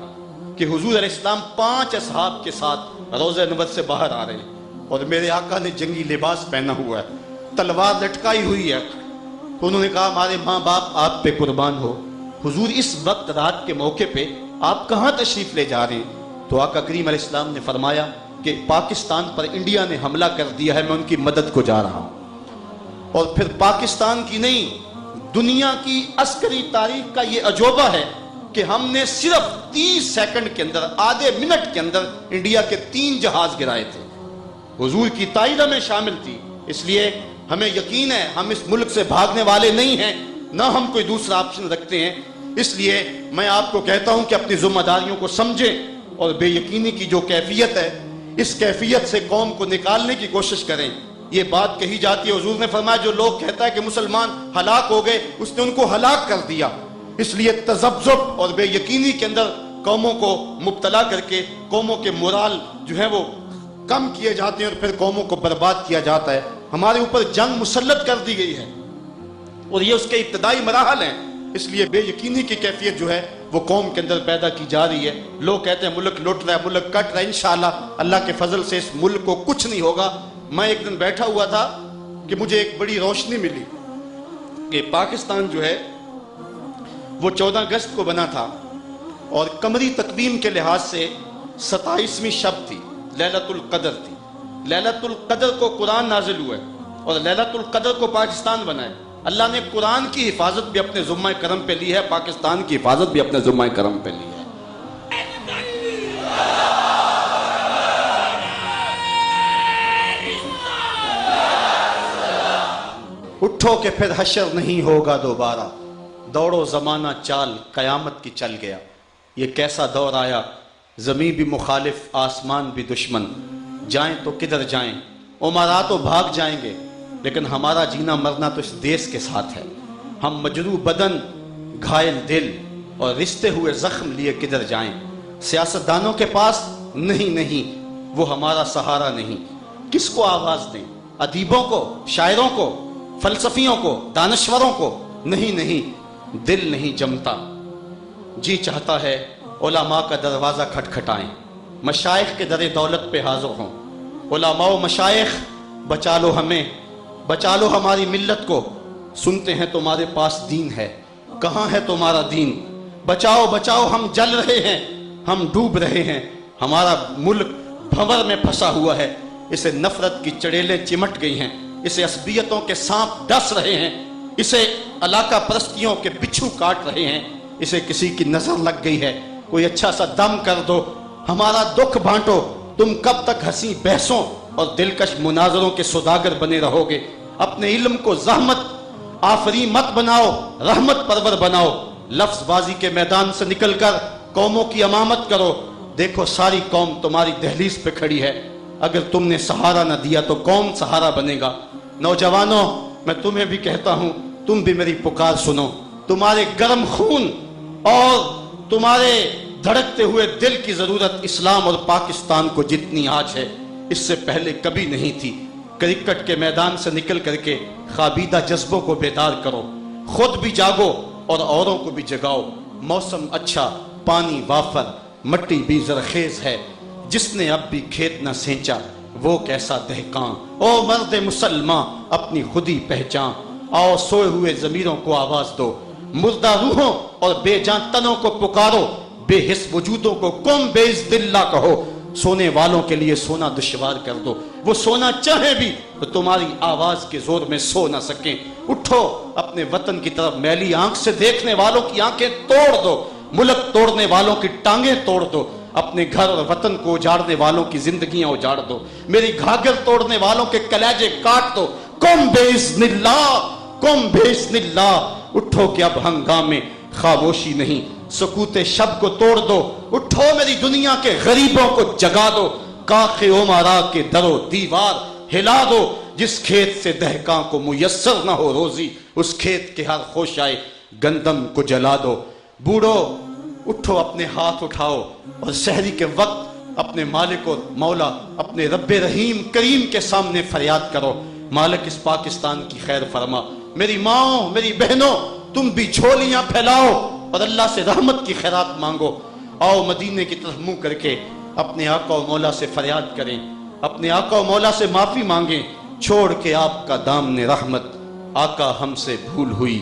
کہ حضور علیہ السلام 5 اصحاب کے ساتھ روضہ انور سے باہر آ رہے ہیں اور میرے آقا نے جنگی لباس پہنا ہوا ہے، تلوار لٹکائی ہوئی ہے۔ تو انہوں نے کہا ہمارے ماں باپ آپ پہ قربان ہو، حضور اس وقت رات کے موقع پہ آپ کہاں تشریف لے جا رہے ہیں؟ تو آقا کریم علیہ السلام نے فرمایا کہ پاکستان پر انڈیا نے حملہ کر دیا ہے، میں ان کی مدد کو جا رہا ہوں۔ اور پھر پاکستان کی نہیں، دنیا کی عسکری تاریخ کا یہ عجوبہ ہے کہ ہم نے صرف 30 سیکنڈ کے اندر، آدھے منٹ کے اندر انڈیا کے 3 جہاز گرائے تھے۔ حضور کی تائید میں شامل تھی، اس لیے ہمیں یقین ہے ہم اس ملک سے بھاگنے والے نہیں ہیں، نہ ہم کوئی دوسرا آپشن رکھتے ہیں۔ اس لیے میں آپ کو کہتا ہوں کہ اپنی ذمہ داریوں کو سمجھیں اور بے یقینی کی جو کیفیت ہے اس کیفیت سے قوم کو نکالنے کی کوشش کریں۔ یہ بات کہی جاتی ہے، حضور نے فرمایا جو لوگ کہتا ہے کہ مسلمان ہلاک ہو گئے، اس نے ان کو ہلاک کر دیا۔ اس لیے تذبذب اور بے یقینی کے اندر قوموں کو مبتلا کر کے قوموں کے مورال جو ہے وہ کم کیے جاتے ہیں اور پھر قوموں کو برباد کیا جاتا ہے۔ ہمارے اوپر جنگ مسلط کر دی گئی ہے اور یہ اس کے ابتدائی مراحل ہیں، اس لیے بے یقینی کی کیفیت جو ہے وہ قوم کے اندر پیدا کی جا رہی ہے۔ لوگ کہتے ہیں ملک لٹ رہا ہے، ملک کٹ رہا ہے، انشاءاللہ اللہ کے فضل سے اس ملک کو کچھ نہیں ہوگا۔ میں ایک دن بیٹھا ہوا تھا کہ مجھے ایک بڑی روشنی ملی کہ پاکستان جو ہے وہ 14 اگست کو بنا تھا اور قمری تقویم کے لحاظ سے 27ویں شب تھی، لیلۃ القدر تھی۔ لیلۃ القدر کو قرآن نازل ہوا ہے اور لیلۃ القدر کو پاکستان بنا ہے۔ اللہ نے قرآن کی حفاظت بھی اپنے ذمہ کرم پہ لی ہے، پاکستان کی حفاظت بھی اپنے ذمہ کرم پہ لی ہے۔ اٹھو کہ پھر حشر نہیں ہوگا دوبارہ، دوڑو زمانہ چال قیامت کی چل گیا۔ یہ کیسا دور آیا، زمین بھی مخالف آسمان بھی دشمن، جائیں تو کدھر جائیں، عمراء تو بھاگ جائیں گے لیکن ہمارا جینا مرنا تو اس دیس کے ساتھ ہے۔ ہم مجروح بدن، گھائل دل اور رشتے ہوئے زخم لیے کدھر جائیں، سیاستدانوں کے پاس نہیں، وہ ہمارا سہارا نہیں۔ کس کو آواز دیں، ادیبوں کو، شاعروں کو، فلسفیوں کو، دانشوروں کو؟ نہیں، دل نہیں جمتا۔ جی چاہتا ہے علماء کا دروازہ کھٹکھٹائیں، مشائخ کے در دولت پہ حاضر ہوں، علماء و مشائخ بچا لو ہمیں، بچا لو ہماری ملت کو، سنتے ہیں تمہارے پاس دین ہے، کہاں ہے تمہارا دین؟ بچاؤ بچاؤ، ہم جل رہے ہیں، ہم ڈوب رہے ہیں، ہمارا ملک بھنور میں پھنسا ہوا ہے، اسے نفرت کی چڑیلیں چمٹ گئی ہیں، اسے عصبیتوں کے سانپ ڈس رہے ہیں، اسے علاقہ پرستیوں کے بچھو کاٹ رہے ہیں، اسے کسی کی نظر لگ گئی ہے، کوئی اچھا سا دم کر دو، ہمارا دکھ بانٹو۔ تم کب تک ہنسی بحثوں اور دلکش مناظروں کے سوداگر بنے رہو گے؟ اپنے علم کو زحمت آفری مت بناؤ، رحمت پرور بناؤ، لفظ بازی کے میدان سے نکل کر قوموں کی امامت کرو۔ دیکھو ساری قوم تمہاری دہلیز پہ کھڑی ہے، اگر تم نے سہارا نہ دیا تو کون سہارا بنے گا؟ نوجوانوں، میں تمہیں بھی کہتا ہوں، تم بھی میری پکار سنو۔ تمہارے گرم خون اور تمہارے دھڑکتے ہوئے دل کی ضرورت اسلام اور پاکستان کو جتنی آج ہے، اس سے پہلے کبھی نہیں تھی۔ کرکٹ کے میدان سے نکل کر کے خوابیدہ جذبوں کو بیدار کرو، خود بھی جاگو اور اوروں کو بھی جگاؤ۔ موسم اچھا، پانی وافر، مٹی بھی زرخیز ہے، جس نے اب بھی کھیت نہ سینچا وہ کیسا دہقاں۔ او مرد مسلمان اپنی خودی پہچان، آؤ سوئے ہوئے ضمیروں کو آواز دو، مردہ روحوں اور بے جان تنوں کو پکارو، بے حس وجودوں کو کم بیعزت اللہ کہو۔ سونے والوں کے لیے سونا دشوار کر دو، وہ سونا چاہے بھی تو تمہاری آواز کے زور میں سو نہ سکیں۔ اٹھو، اپنے وطن کی طرف میلی آنکھ سے دیکھنے والوں کی آنکھیں توڑ دو، ملک توڑنے والوں کی ٹانگیں توڑ دو، اپنے گھر اور وطن کو اجاڑنے والوں کی زندگیاں اجاڑ دو، میری گھاگر توڑنے والوں کے کلیجے کاٹ دو۔ قم باذن اللہ، قم باذن اللہ۔ اٹھو کہ اب ہنگامے خاموشی نہیں، سکوت شب کو توڑ دو۔ اٹھو میری دنیا کے غریبوں کو جگا دو، کاخ امارا کے در و دیوار ہلا دو۔ جس کھیت سے دہقاں کو میسر نہ ہو روزی، اس کھیت کے ہر خوشائے گندم کو جلا دو۔ بوڑھو اٹھو، اپنے ہاتھ اٹھاؤ اور سحری کے وقت اپنے مالک اور مولا، اپنے رب رحیم کریم کے سامنے فریاد کرو، مالک اس پاکستان کی خیر فرما۔ میری ماں، میری بہنوں، تم بھی جھولیاں پھیلاؤ اور اللہ سے رحمت کی خیرات مانگو۔ آؤ مدینے کی طرف منہ کر کے اپنے آقا و مولا سے فریاد کریں، اپنے آقا و مولا سے معافی مانگیں، چھوڑ کے آپ کا دامن رحمت۔ آقا ہم سے بھول ہوئی،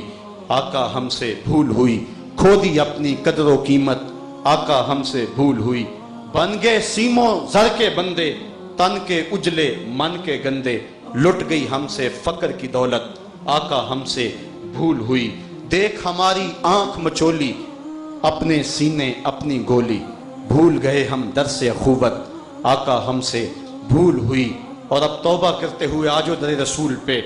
آقا ہم سے بھول ہوئی، کھو دی اپنی قدر و قیمت، آقا ہم سے بھول ہوئی۔ بن گئے سیموں زر کے بندے، تن کے اجلے من کے گندے، لٹ گئی ہم سے فقر کی دولت، آقا ہم سے بھول ہوئی۔ دیکھ ہماری آنکھ مچولی، اپنے سینے اپنی گولی، بھول گئے ہم درس اخوت، آقا ہم سے بھول ہوئی۔ اور اب توبہ کرتے ہوئے آجو در رسول پہ،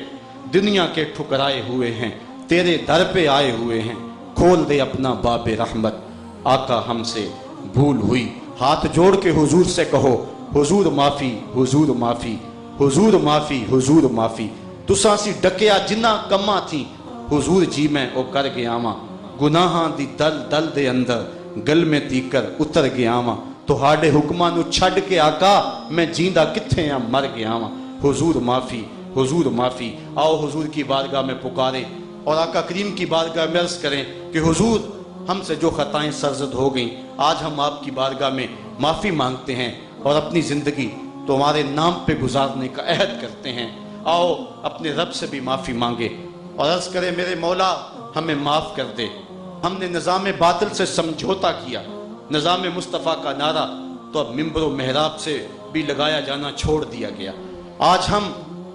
دنیا کے ٹھکرائے ہوئے ہیں، تیرے در پہ آئے ہوئے ہیں، کھول دے اپنا باب رحمت، آقا ہم سے بھول ہوئی۔ ہاتھ جوڑ کے حضور سے کہو، حضور معافی، حضور معافی، حضور معافی، حضور معافی۔ تساں سی ڈکیا جنہ کما تھی، حضور جی میں او کر گیا واں، گناہاں دی دل دل دے اندر گل میں تیکر اتر گیا واں، تہاڈے حکماں نو چھڈ کے آقا میں جیندا کتھے ہاں مر گیا واں، حضور معافی، حضور معافی۔ آؤ حضور کی بارگاہ میں پکاریں اور آقا کریم کی بارگاہ میں عرض کریں کہ حضور ہم سے جو خطائیں سرزد ہو گئیں، آج ہم آپ کی بارگاہ میں معافی مانگتے ہیں اور اپنی زندگی تمہارے نام پہ گزارنے کا عہد کرتے ہیں۔ آؤ اپنے رب سے بھی معافی مانگے اور عرض کرے، میرے مولا ہمیں معاف کر دے، ہم نے نظام باطل سے سمجھوتا کیا، نظام مصطفیٰ کا نعرہ تو اب ممبر و محراب سے بھی لگایا جانا چھوڑ دیا گیا۔ آج ہم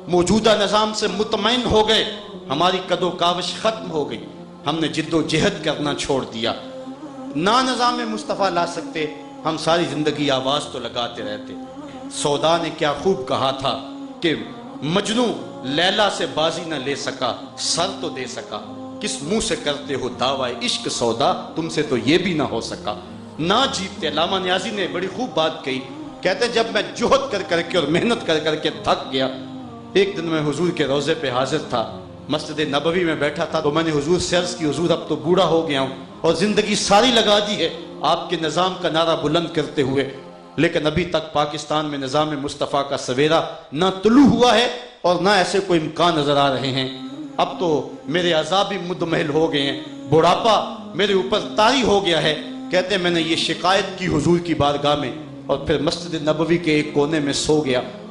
موجودہ نظام سے مطمئن ہو گئے، ہماری قد و کاوش ختم ہو گئی، ہم نے جد و جہد کرنا چھوڑ دیا۔ نہ نظام مصطفیٰ لا سکتے، ہم ساری زندگی آواز تو لگاتے رہتے۔ سودا نے کیا خوب کہا تھا کہ مجنوں لیلا سے بازی نہ لے سکا، سر تو دے سکا، کس منہ سے کرتے ہو دعوی عشق سودا، تم سے تو یہ بھی نہ ہو سکا۔ نہ جیتتے۔ علامہ نیازی نے بڑی خوب بات کہی، کہتے جب میں جہد کر کر کے اور محنت کر کر کے تھک گیا، ایک دن میں حضور کے روضے پہ حاضر تھا، مسجد نبوی میں بیٹھا تھا، تو میں نے حضور سے عرض کی، حضور اب تو بوڑھا ہو گیا ہوں اور زندگی ساری لگا دی ہے آپ کے نظام کا نعرہ بلند کرتے ہوئے، لیکن ابھی تک پاکستان میں نظام مصطفیٰ کا سویرا نہ طلوع ہوا ہے اور نہ ایسے کوئی امکان نظر آ رہے ہیں۔ اب تو میرے عذاب بھی مدمحل ہو گئے ہیں، بڑھاپا میرے اوپر طاری ہو گیا ہے۔ کہتے میں نے یہ شکایت کی حضور کی بارگاہ میں اور پھر مسجد نبوی کے ایک کونے میں سو گیا۔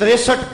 63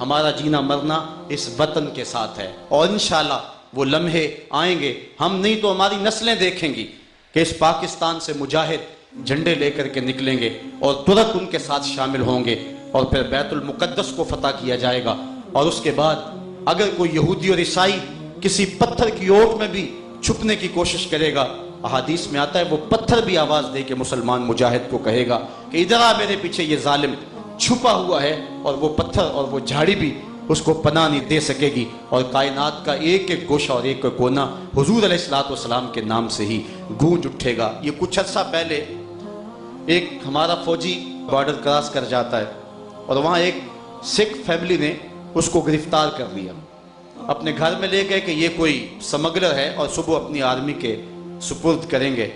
ہمارا جینا مرنا اس وطن کے ساتھ ہے، اور انشاءاللہ وہ لمحے آئیں گے، ہم نہیں تو ہماری نسلیں دیکھیں گی کہ اس پاکستان سے مجاہد جھنڈے لے کر کے نکلیں گے اور ترک ان کے ساتھ شامل ہوں گے، اور پھر بیت المقدس کو فتح کیا جائے گا۔ اور اس کے بعد اگر کوئی یہودی اور عیسائی کسی پتھر کی اوٹ میں بھی چھپنے کی کوشش کرے گا، احادیث میں آتا ہے وہ پتھر بھی آواز دے کے مسلمان مجاہد کو کہے گا کہ ادھر آ، میرے پیچھے یہ ظالم چھپا ہوا ہے، اور وہ پتھر اور وہ جھاڑی بھی اس کو پناہ نہیں دے سکے گی، اور کائنات کا ایک ایک گوشہ اور ایک ایک کونا حضور علیہ السلام کے نام سے ہی گونج اٹھے گا۔ یہ کچھ عرصہ پہلے ایک ہمارا فوجی بارڈر کراس کر جاتا ہے، اور وہاں ایک سکھ فیملی نے اس کو گرفتار کر لیا، اپنے گھر میں لے گئے کہ یہ کوئی سمگلر ہے اور صبح اپنی آرمی کے سپرد کریں گے۔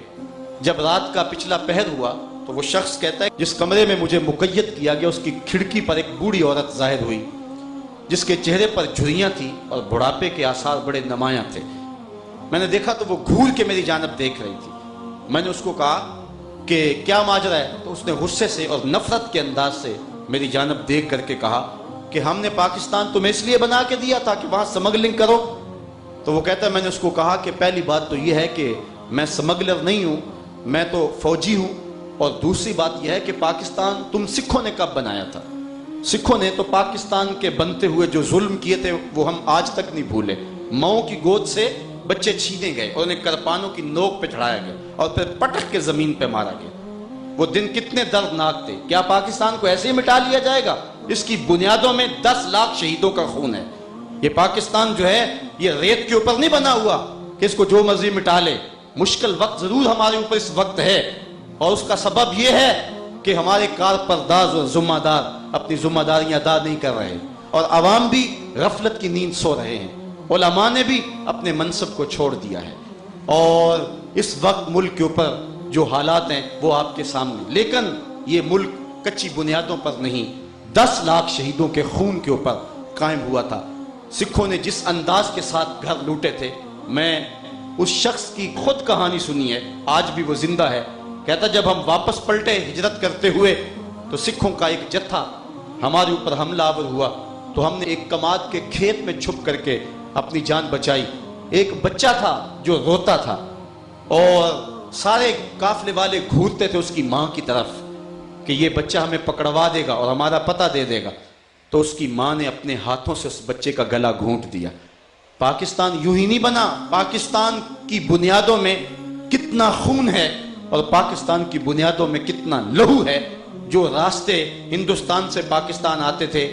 جب رات کا پچھلا پہر ہوا تو وہ شخص کہتا ہے جس کمرے میں مجھے مقید کیا گیا اس کی کھڑکی پر ایک بوڑھی عورت ظاہر ہوئی، جس کے چہرے پر جھریاں تھیں اور بڑھاپے کے آثار بڑے نمایاں تھے۔ میں نے دیکھا تو وہ گھور کے میری جانب دیکھ رہی تھی۔ میں نے اس کو کہا کہ کیا ماجرا ہے؟ تو اس نے غصے سے اور نفرت کے انداز سے میری جانب دیکھ کر کے کہا کہ ہم نے پاکستان تمہیں اس لیے بنا کے دیا تھا کہ وہاں سمگلنگ کرو۔ تو وہ کہتا ہے میں نے اس کو کہا کہ پہلی بات تو یہ ہے کہ میں سمگلر نہیں ہوں، میں تو فوجی ہوں، اور دوسری بات یہ ہے کہ پاکستان تم سکھوں نے کب بنایا تھا؟ سکھوں نے تو پاکستان کے بنتے ہوئے جو ظلم کیے تھے وہ ہم آج تک نہیں بھولے۔ ماؤں کی گود سے بچے چھینے گئے اور انہیں کرپانوں کی نوک پہ چڑھایا گیا اور پھر پٹک کے زمین پہ مارا گیا۔ وہ دن کتنے دردناک تھے۔ کیا پاکستان کو ایسے ہی مٹا لیا جائے گا؟ اس کی بنیادوں میں 10 لاکھ شہیدوں کا خون ہے۔ یہ پاکستان جو ہے یہ ریت کے اوپر نہیں بنا ہوا کہ اس کو جو مرضی مٹا لے۔ مشکل وقت ضرور ہمارے اوپر اس وقت ہے، اور اس کا سبب یہ ہے کہ ہمارے کارپرداز اور ذمہ دار اپنی ذمہ داریاں ادا نہیں کر رہے، اور عوام بھی غفلت کی نیند سو رہے ہیں، علماء نے بھی اپنے منصب کو چھوڑ دیا ہے، اور اس وقت ملک کے اوپر جو حالات ہیں وہ آپ کے سامنے۔ لیکن یہ ملک کچی بنیادوں پر نہیں، 10 لاکھ شہیدوں کے خون کے اوپر قائم ہوا تھا۔ سکھوں نے جس انداز کے ساتھ گھر لوٹے تھے، میں اس شخص کی خود کہانی سنی ہے، آج بھی وہ زندہ ہے۔ کہتا جب ہم واپس پلٹے ہجرت کرتے ہوئے تو سکھوں کا ایک جتھا ہمارے اوپر حملہ آور ہوا، تو ہم نے ایک کماد کے کھیت میں چھپ کر کے اپنی جان بچائی۔ ایک بچہ تھا جو روتا تھا، اور سارے قافلے والے گھورتے تھے اس کی ماں کی طرف کہ یہ بچہ ہمیں پکڑوا دے گا اور ہمارا پتہ دے دے گا۔ تو اس کی ماں نے اپنے ہاتھوں سے اس بچے کا گلا گھونٹ دیا۔ پاکستان یوں ہی نہیں بنا، پاکستان کی بنیادوں میں کتنا خون ہے اور پاکستان کی بنیادوں میں کتنا لہو ہے۔ جو راستے ہندوستان سے پاکستان آتے تھے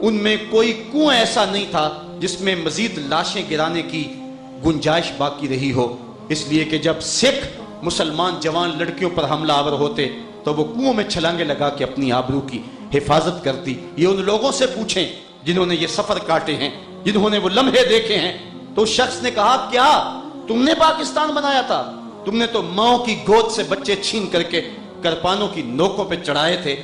ان میں کوئی کنواں ایسا نہیں تھا جس میں مزید لاشیں گرانے کی گنجائش باقی رہی ہو، اس لیے کہ جب سکھ مسلمان جوان لڑکیوں پر حملہ آور ہوتے تو وہ کنووں میں چھلانگے لگا کے اپنی آبرو کی حفاظت کرتی۔ یہ ان لوگوں سے پوچھیں جنہوں نے یہ سفر کاٹے ہیں، جنہوں نے وہ لمحے دیکھے ہیں۔ تو اس شخص نے کہا کیا تم نے پاکستان بنایا تھا؟ تم نے تو ماؤں کی گود سے بچے چھین کر کے کرپانوں کی نوکوں پہ چڑھائے تھے۔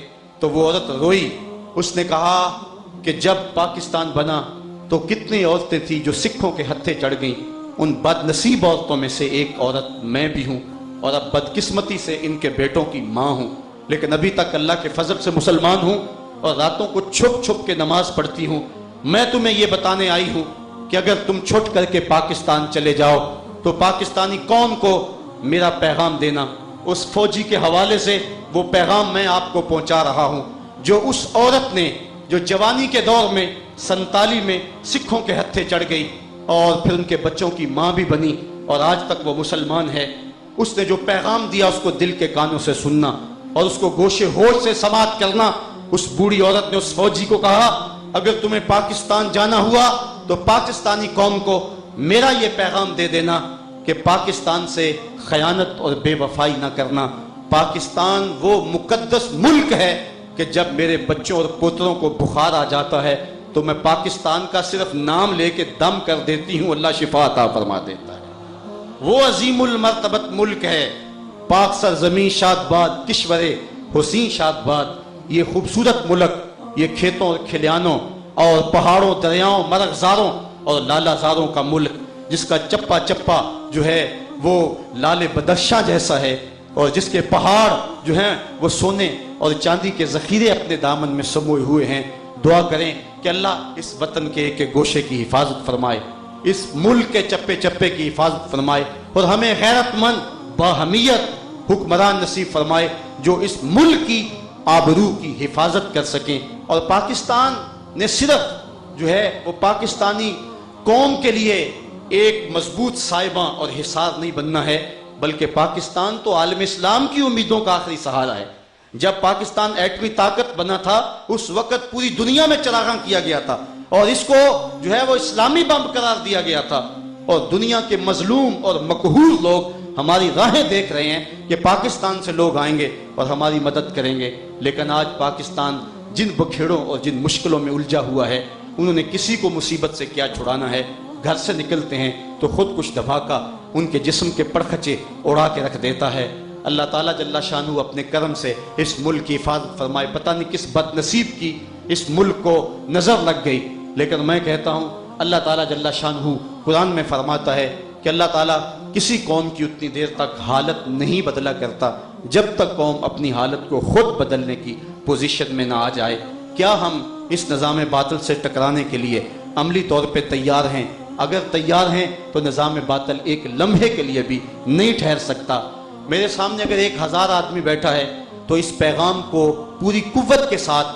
تو وہ عورت روئی، اس نے کہا کہ جب پاکستان بنا تو کتنی عورتیں تھیں جو سکھوں کے ہتھے چڑھ گئیں، ان بد نصیب عورتوں میں سے ایک عورت میں بھی ہوں، اور اب بدقسمتی سے ان کے بیٹوں کی ماں ہوں، لیکن ابھی تک اللہ کے فضل سے مسلمان ہوں اور راتوں کو چھپ چھپ کے نماز پڑھتی ہوں۔ میں تمہیں یہ بتانے آئی ہوں کہ اگر تم چھٹ کر کے پاکستان چلے جاؤ تو پاکستانی قوم کو میرا پیغام دینا۔ اس فوجی کے حوالے سے وہ پیغام میں آپ کو پہنچا رہا ہوں جو اس عورت نے جو جوانی کے دور میں 47 میں سکھوں کے ہتھے چڑھ گئی اور پھر ان کے بچوں کی ماں بھی بنی اور آج تک وہ مسلمان ہے۔ اس نے جو پیغام دیا اس کو دل کے کانوں سے سننا اور اس کو گوشے ہوش سے سماعت کرنا۔ اس بوڑھی عورت نے اس فوجی کو کہا اگر تمہیں پاکستان جانا ہوا تو پاکستانی قوم کو میرا یہ پیغام دے دینا کہ پاکستان سے خیانت اور بے وفائی نہ کرنا۔ پاکستان وہ مقدس ملک ہے کہ جب میرے بچوں اور پوتروں کو بخار آ جاتا ہے تو میں پاکستان کا صرف نام لے کے دم کر دیتی ہوں، اللہ شفا عطا فرما دیتا ہے۔ وہ عظیم المرتبت ملک ہے، پاک سرزمین شاد باد، کشور حسین شاد باد۔ یہ خوبصورت ملک، یہ کھیتوں اور کھلیانوں اور پہاڑوں، دریاؤں، مرغزاروں اور لالا زاروں کا ملک، جس کا چپا چپا جو ہے وہ لال بدخشاں جیسا ہے، اور جس کے پہاڑ جو ہیں وہ سونے اور چاندی کے ذخیرے اپنے دامن میں سموئے ہوئے ہیں۔ دعا کریں کہ اللہ اس وطن کے ایک ایک گوشے کی حفاظت فرمائے، اس ملک کے چپے چپے کی حفاظت فرمائے، اور ہمیں غیرت مند باہمیت حکمران نصیب فرمائے جو اس ملک کی آبرو کی حفاظت کر سکیں۔ اور پاکستان نے صرف جو ہے وہ پاکستانی قوم کے لیے ایک مضبوط سائبہ اور حصار نہیں بننا ہے، بلکہ پاکستان تو عالم اسلام کی امیدوں کا آخری سہارا ہے۔ جب پاکستان ایٹمی طاقت بنا تھا اس وقت پوری دنیا میں چراغاں کیا گیا تھا اور اس کو جو ہے وہ اسلامی بم قرار دیا گیا تھا، اور دنیا کے مظلوم اور مقہور لوگ ہماری راہیں دیکھ رہے ہیں کہ پاکستان سے لوگ آئیں گے اور ہماری مدد کریں گے۔ لیکن آج پاکستان جن بکھیڑوں اور جن مشکلوں میں الجھا ہوا ہے، انہوں نے کسی کو مصیبت سے کیا چھڑانا ہے، گھر سے نکلتے ہیں تو خود کچھ دھماکہ ان کے جسم کے پرخچے اڑا کے رکھ دیتا ہے۔ اللہ تعالیٰ جل شانہ اپنے کرم سے اس ملک کی حفاظت فرمائے۔ پتہ نہیں کس بد نصیب کی اس ملک کو نظر لگ گئی، لیکن میں کہتا ہوں اللہ تعالیٰ جل شانہ قرآن میں فرماتا ہے کہ اللہ تعالیٰ کسی قوم کی اتنی دیر تک حالت نہیں بدلا کرتا جب تک قوم اپنی حالت کو خود بدلنے کی پوزیشن میں نہ آ جائے۔ کیا ہم اس نظام باطل سے ٹکرانے کے لیے عملی طور پہ تیار ہیں؟ اگر تیار ہیں تو نظام باطل ایک لمحے کے لیے بھی نہیں ٹھہر سکتا۔ میرے سامنے اگر 1000 آدمی بیٹھا ہے تو اس پیغام کو پوری قوت کے ساتھ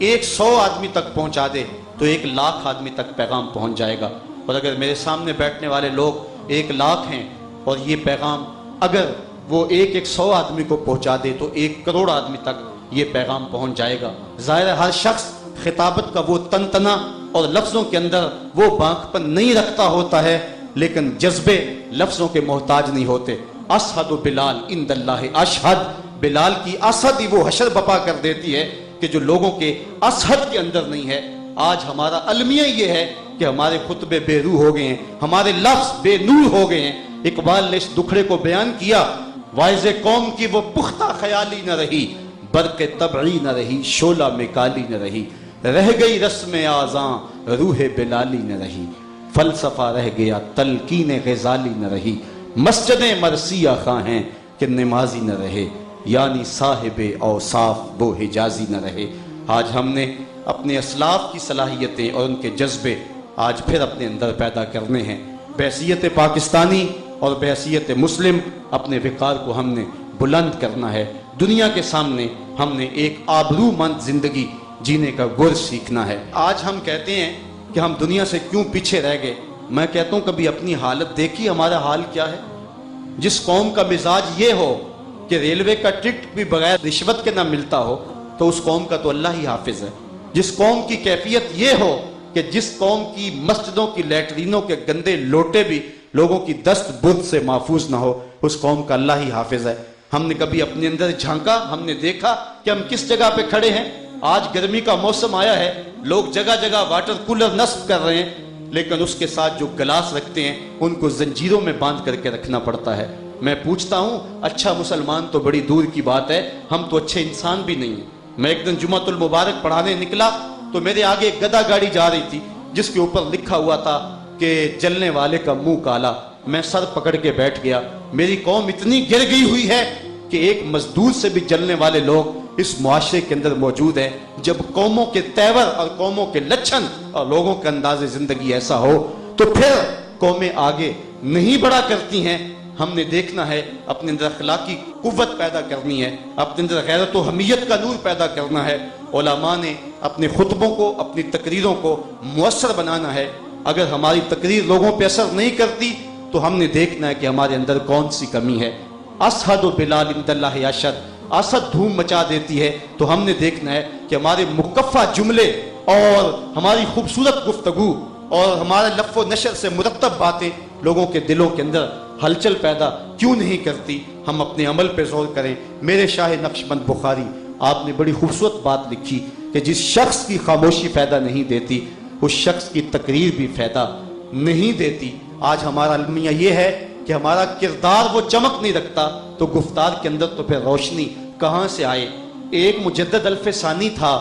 100 آدمی تک پہنچا دے تو 1,00,000 آدمی تک پیغام پہنچ جائے گا۔ اور اگر میرے سامنے بیٹھنے والے لوگ 1,00,000 ہیں اور یہ پیغام اگر وہ 100 آدمی کو پہنچا دے تو 1,00,00,000 آدمی تک یہ پیغام پہنچ جائے گا۔ ظاہر ہے ہر شخص خطابت کا وہ تنتنا اور لفظوں کے اندر وہ بانک پن نہیں رکھتا ہوتا ہے، لیکن جذبے لفظوں کے محتاج نہیں ہوتے۔ اشہد بلال عند اللہ اشہد، بلال کی اشہد ہی وہ حشر بپا کر دیتی ہے کہ جو لوگوں کے اشہد کے اندر نہیں ہے۔ آج ہمارا المیہ یہ ہے کہ ہمارے خطبے بے روح ہو گئے ہیں، ہمارے لفظ بے نور ہو گئے ہیں۔ اقبال نے اس دکھڑے کو بیان کیا، وائز قوم کی وہ پختہ خیالی نہ رہی، برق طبعی نہ رہی، شعلہ میں کالی نہ رہی، رہ گئی رسم آذاں روح بلالی نہ رہی، فلسفہ رہ گیا تلقین غزالی نہ رہی، مسجدیں مرثیہ خواہ ہیں کہ نمازی نہ رہے، یعنی صاحب اوصاف وہ حجازی نہ رہے۔ آج ہم نے اپنے اسلاف کی صلاحیتیں اور ان کے جذبے آج پھر اپنے اندر پیدا کرنے ہیں۔ بحیثیت پاکستانی اور بحیثیت مسلم اپنے وقار کو ہم نے بلند کرنا ہے۔ دنیا کے سامنے ہم نے ایک آبرو مند زندگی جینے کا گر سیکھنا ہے۔ آج ہم کہتے ہیں کہ ہم دنیا سے کیوں پیچھے رہ گئے، میں کہتا ہوں کبھی اپنی حالت دیکھی ہمارا حال کیا ہے۔ جس قوم کا مزاج یہ ہو کہ ریلوے کا ٹکٹ بھی بغیر رشوت کے نہ ملتا ہو تو اس قوم کا تو اللہ ہی حافظ ہے۔ جس قوم کی کیفیت یہ ہو کہ جس قوم کی مسجدوں کی لیٹرینوں کے گندے لوٹے بھی لوگوں کی دست برد سے محفوظ نہ ہو، اس قوم کا اللہ ہی حافظ ہے۔ ہم نے کبھی اپنے اندر جھانکا، ہم نے دیکھا کہ ہم کس جگہ پہ کھڑے ہیں۔ آج گرمی کا موسم آیا ہے، لوگ جگہ جگہ واٹر کولر نصب کر رہے ہیں، لیکن اس کے ساتھ جو گلاس رکھتے ہیں ان کو زنجیروں میں باندھ کر کے رکھنا پڑتا ہے۔ میں پوچھتا ہوں اچھا مسلمان تو بڑی دور کی بات ہے، ہم تو اچھے انسان بھی نہیں ہیں۔ میں ایک دن جمعۃ المبارک پڑھانے نکلا تو میرے آگے ایک گدا گاڑی جا رہی تھی جس کے اوپر لکھا ہوا تھا کہ جلنے والے کا منہ کالا۔ میں سر پکڑ کے بیٹھ گیا۔ میری قوم اتنی گر گئی ہوئی ہے کہ ایک مزدور سے بھی جلنے والے لوگ اس معاشرے کے اندر موجود ہیں۔ جب قوموں کے تیور اور قوموں کے لچھن اور لوگوں کا انداز زندگی ایسا ہو تو پھر قومیں آگے نہیں بڑھا کرتی ہیں۔ ہم نے دیکھنا ہے، اپنے اندر اخلاقی قوت پیدا کرنی ہے، اپنے اندر غیرت و حمیت کا نور پیدا کرنا ہے۔ علماء نے اپنے خطبوں کو، اپنی تقریروں کو مؤثر بنانا ہے۔ اگر ہماری تقریر لوگوں پہ اثر نہیں کرتی تو ہم نے دیکھنا ہے کہ ہمارے اندر کون سی کمی ہے۔ اشہد بلال عند اللہ اشہد، اسد دھوم مچا دیتی ہے تو ہم نے دیکھنا ہے کہ ہمارے مکفہ جملے اور ہماری خوبصورت گفتگو اور ہمارے لف و نشر سے مرتب باتیں لوگوں کے دلوں کے اندر ہلچل پیدا کیوں نہیں کرتی۔ ہم اپنے عمل پہ زور کریں۔ میرے شاہ نقشبند بخاری آپ نے بڑی خوبصورت بات لکھی کہ جس شخص کی خاموشی فائدہ نہیں دیتی اس شخص کی تقریر بھی فائدہ نہیں دیتی۔ آج ہمارا المیہ یہ ہے کہ ہمارا کردار وہ چمک نہیں رکھتا تو گفتار کے اندر تو پھر روشنی کہاں سے آئے۔ ایک مجدد الف ثانی تھا،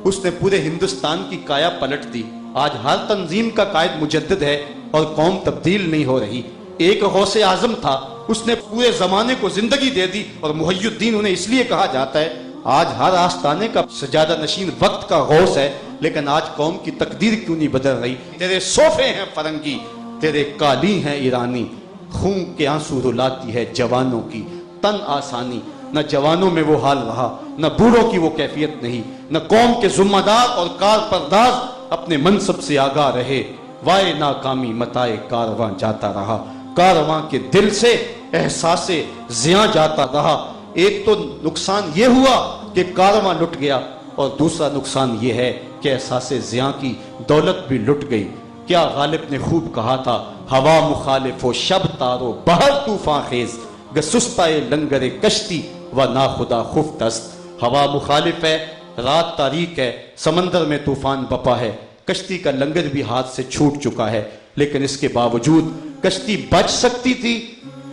اس نے پورے ہندوستان کی کایا پلٹ دی۔ آج ہر تنظیم کا قائد مجدد ہے اور قوم تبدیل نہیں ہو رہی۔ ایک غوث اعظم تھا، اس نے پورے زمانے کو زندگی دے دی، اور محی الدین انہیں اس لیے کہا جاتا ہے آج ہر آستانے کا سجادہ نشین وقت کا غوث ہے، لیکن آج قوم کی تقدیر کیوں نہیں بدل رہی؟ تیرے صوفے ہیں فرنگی، تیرے قالی ہیں ایرانی، خون کے آنسو رلاتی ہے جوانوں کی تن آسانی۔ نہ جوانوں میں وہ حال رہا، نہ بوڑھوں کی وہ کیفیت نہیں، نہ قوم کے ذمہ دار اور کار پرداز اپنے منصب سے آگاہ رہے، وائے ناکامی متائے کارواں جاتا رہا، کارواں کے دل سے احساس زیاں جاتا رہا۔ ایک تو نقصان یہ ہوا کہ کارواں لٹ گیا، اور دوسرا نقصان یہ ہے کہ احساس زیاں کی دولت بھی لٹ گئی۔ کیا غالب نے خوب کہا تھا، ہوا مخالف و شب تارو بہر طوفان خیز، گسستائے لنگر کشتی و ناخدا خفت است۔ ہوا مخالف ہے، رات تاریک ہے، سمندر میں طوفان بپا ہے، کشتی کا لنگر بھی ہاتھ سے چھوٹ چکا ہے، لیکن اس کے باوجود کشتی بچ سکتی تھی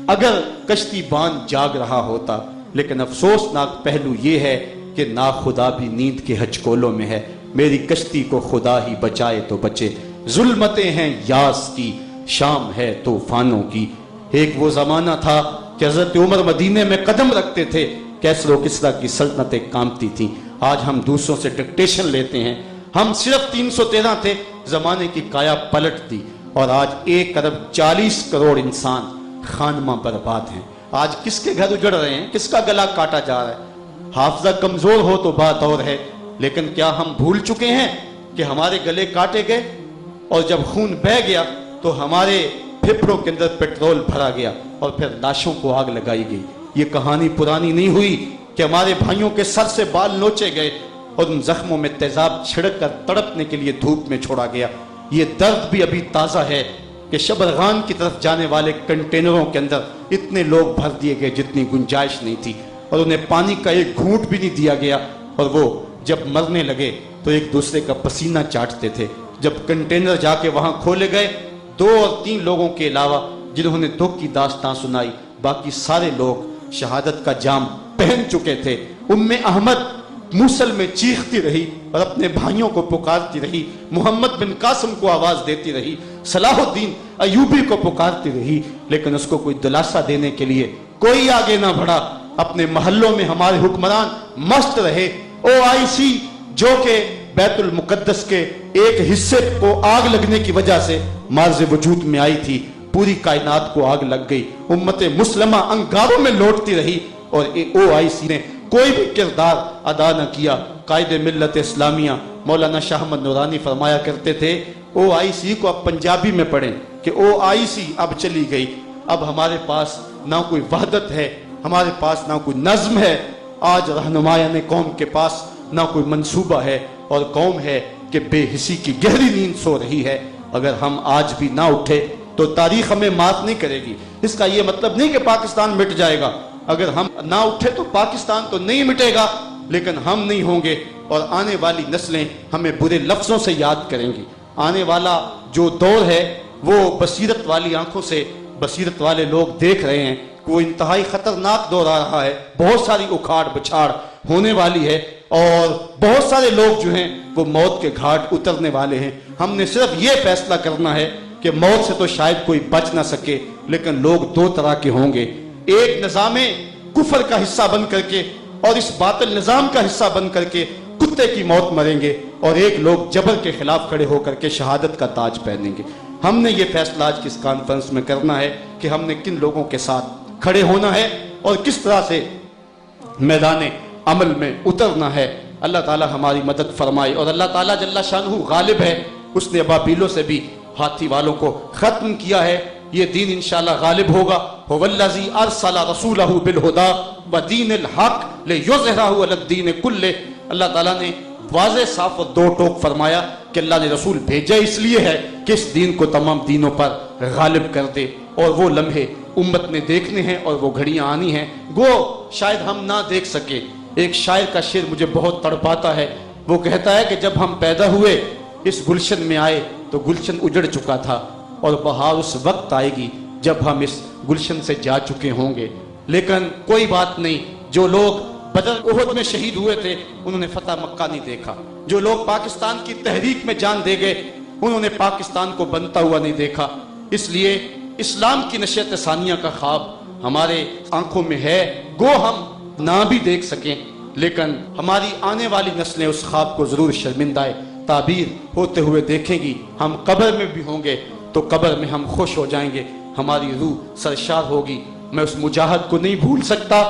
اگر کشتی بان جاگ رہا ہوتا۔ لیکن افسوسناک پہلو یہ ہے کہ ناخدا بھی نیند کے ہچکولوں میں ہے۔ میری کشتی کو خدا ہی بچائے تو بچے، ظلمتیں ہیں یاس کی، شام ہے طوفانوں کی۔ ایک وہ زمانہ تھا کہ حضرت عمر مدینے میں قدم رکھتے تھے، کیسر و کسریٰ کی سلطنتیں کانپتی تھیں۔ آج ہم دوسروں سے ڈکٹیشن لیتے ہیں۔ ہم صرف 313 تھے، زمانے کی کایا پلٹ دی، اور آج 1 ارب 40 کروڑ انسان خانمہ برباد ہیں۔ آج کس کے گھر اجڑ رہے ہیں، کس کا گلا کاٹا جا رہا ہے؟ حافظہ کمزور ہو تو بات اور ہے، لیکن کیا ہم بھول چکے ہیں کہ ہمارے گلے کاٹے گئے، اور جب خون بہہ گیا تو ہمارے پھپھڑوں کے اندر پیٹرول بھرا گیا، اور پھر لاشوں کو آگ لگائی گئی۔ یہ کہانی پرانی نہیں ہوئی کہ ہمارے بھائیوں کے سر سے بال نوچے گئے اور ان زخموں میں تیزاب چھڑک کر تڑپنے کے لیے دھوپ میں چھوڑا گیا۔ یہ درد بھی ابھی تازہ ہے کہ شبرغان کی طرف جانے والے کنٹینروں کے اندر اتنے لوگ بھر دیے گئے جتنی گنجائش نہیں تھی، اور انہیں پانی کا ایک گھونٹ بھی نہیں دیا گیا، اور وہ جب مرنے لگے تو ایک دوسرے کا پسینہ چاٹتے تھے۔ جب کنٹینر جا کے وہاں کھولے گئے، 2 اور 3 لوگوں کے علاوہ جنہوں نے دکھ کی داستان سنائی، باقی سارے لوگ شہادت کا جام پہن چکے تھے۔ احمد موصل میں چیختی رہی اور اپنے بھائیوں کو پکارتی رہی، محمد بن قاسم کو آواز دیتی رہی، صلاح الدین ایوبی کو پکارتی رہی، لیکن اس کو کوئی دلاسا دینے کے لیے کوئی آگے نہ بڑھا۔ اپنے محلوں میں ہمارے حکمران مست رہے۔ OIC جو کہ بیت المقدس کے ایک حصے کو آگ لگنے کی وجہ سے مارز وجود میں آئی تھی، پوری کائنات کو آگ لگ گئی، امت مسلمہ انگاروں میں لوٹتی رہی، اور OIC نے کوئی بھی کردار ادا نہ کیا۔ قائد ملت اسلامیہ مولانا شاہ احمد نورانی فرمایا کرتے تھے، OIC کو اب پنجابی میں پڑھیں کہ OIC اب چلی گئی، اب ہمارے پاس نہ کوئی وحدت ہے، ہمارے پاس نہ کوئی نظم ہے۔ آج رہنمایان قوم کے پاس نہ کوئی منصوبہ ہے، اور قوم ہے کہ بے حسی کی گہری نیند سو رہی ہے۔ اگر ہم آج بھی نہ اٹھے تو تاریخ ہمیں معاف نہیں کرے گی۔ اس کا یہ مطلب نہیں کہ پاکستان مٹ جائے گا، اگر ہم نہ اٹھے تو پاکستان تو نہیں مٹے گا، لیکن ہم نہیں ہوں گے، اور آنے والی نسلیں ہمیں برے لفظوں سے یاد کریں گی۔ آنے والا جو دور ہے وہ بصیرت والی آنکھوں سے بصیرت والے لوگ دیکھ رہے ہیں کہ وہ انتہائی خطرناک دور آ رہا ہے، بہت ساری اکھاڑ بچھاڑ ہونے والی ہے، اور بہت سارے لوگ جو ہیں وہ موت کے گھاٹ اترنے والے ہیں۔ ہم نے صرف یہ فیصلہ کرنا ہے کہ موت سے تو شاید کوئی بچ نہ سکے، لیکن لوگ 2 طرح کے ہوں گے، ایک نظام کفر کا حصہ بن کر کے اور اس باطل نظام کا حصہ بن کر کے کتے کی موت مریں گے، اور ایک لوگ جبر کے خلاف کھڑے ہو کر کے شہادت کا تاج پہنیں گے۔ ہم نے یہ فیصلہ آج کس کانفرنس میں کرنا ہے کہ ہم نے کن لوگوں کے ساتھ کھڑے ہونا ہے اور کس طرح سے میدان عمل میں اترنا ہے۔ اللہ تعالی ہماری مدد فرمائے، اور اللہ تعالی جل شانہ غالب ہے، اس نے ابابیلوں سے بھی ہاتھی والوں کو ختم کیا ہے۔ یہ دین انشاءاللہ غالب ہوگا۔ هو الذی ارسل رسولہ بالہدی ودین الحق لیظہرہ علی الدین کلہ۔ اللہ تعالیٰ نے واضح صاف اور 2 ٹوک فرمایا کہ اللہ نے رسول بھیجا اس لیے ہے کہ اس دین کو تمام دینوں پر غالب کر دے، اور وہ لمحے امت نے دیکھنے ہیں اور وہ گھڑیاں آنی ہیں، گو شاید ہم نہ دیکھ سکے۔ ایک شاعر کا شعر مجھے بہت تڑپاتا ہے، وہ کہتا ہے کہ جب ہم پیدا ہوئے اس گلشن میں آئے تو گلشن اجڑ چکا تھا، اور بہار اس وقت آئے گی جب ہم اس گلشن سے جا چکے ہوں گے۔ لیکن کوئی بات نہیں، جو لوگ بدر احد میں شہید ہوئے تھے انہوں نے فتح مکہ نہیں دیکھا، جو لوگ پاکستان کی تحریک میں جان دے گئے انہوں نے پاکستان کو بنتا ہوا نہیں دیکھا۔ اس لیے اسلام کی نشأت ثانیہ کا خواب ہمارے آنکھوں میں ہے، گو ہم نہ بھی دیکھ سکیں لیکن ہماری آنے والی نسلیں اس خواب کو ضرور شرمندہ تعبیر ہوتے ہوئے دیکھیں گی. ہم قبر میں بھی ہوں گے تو قبر میں ہم خوش ہو جائیں گے, ہماری روح سرشار ہوگی. میں اس مجاہد کو نہیں بھول سکتا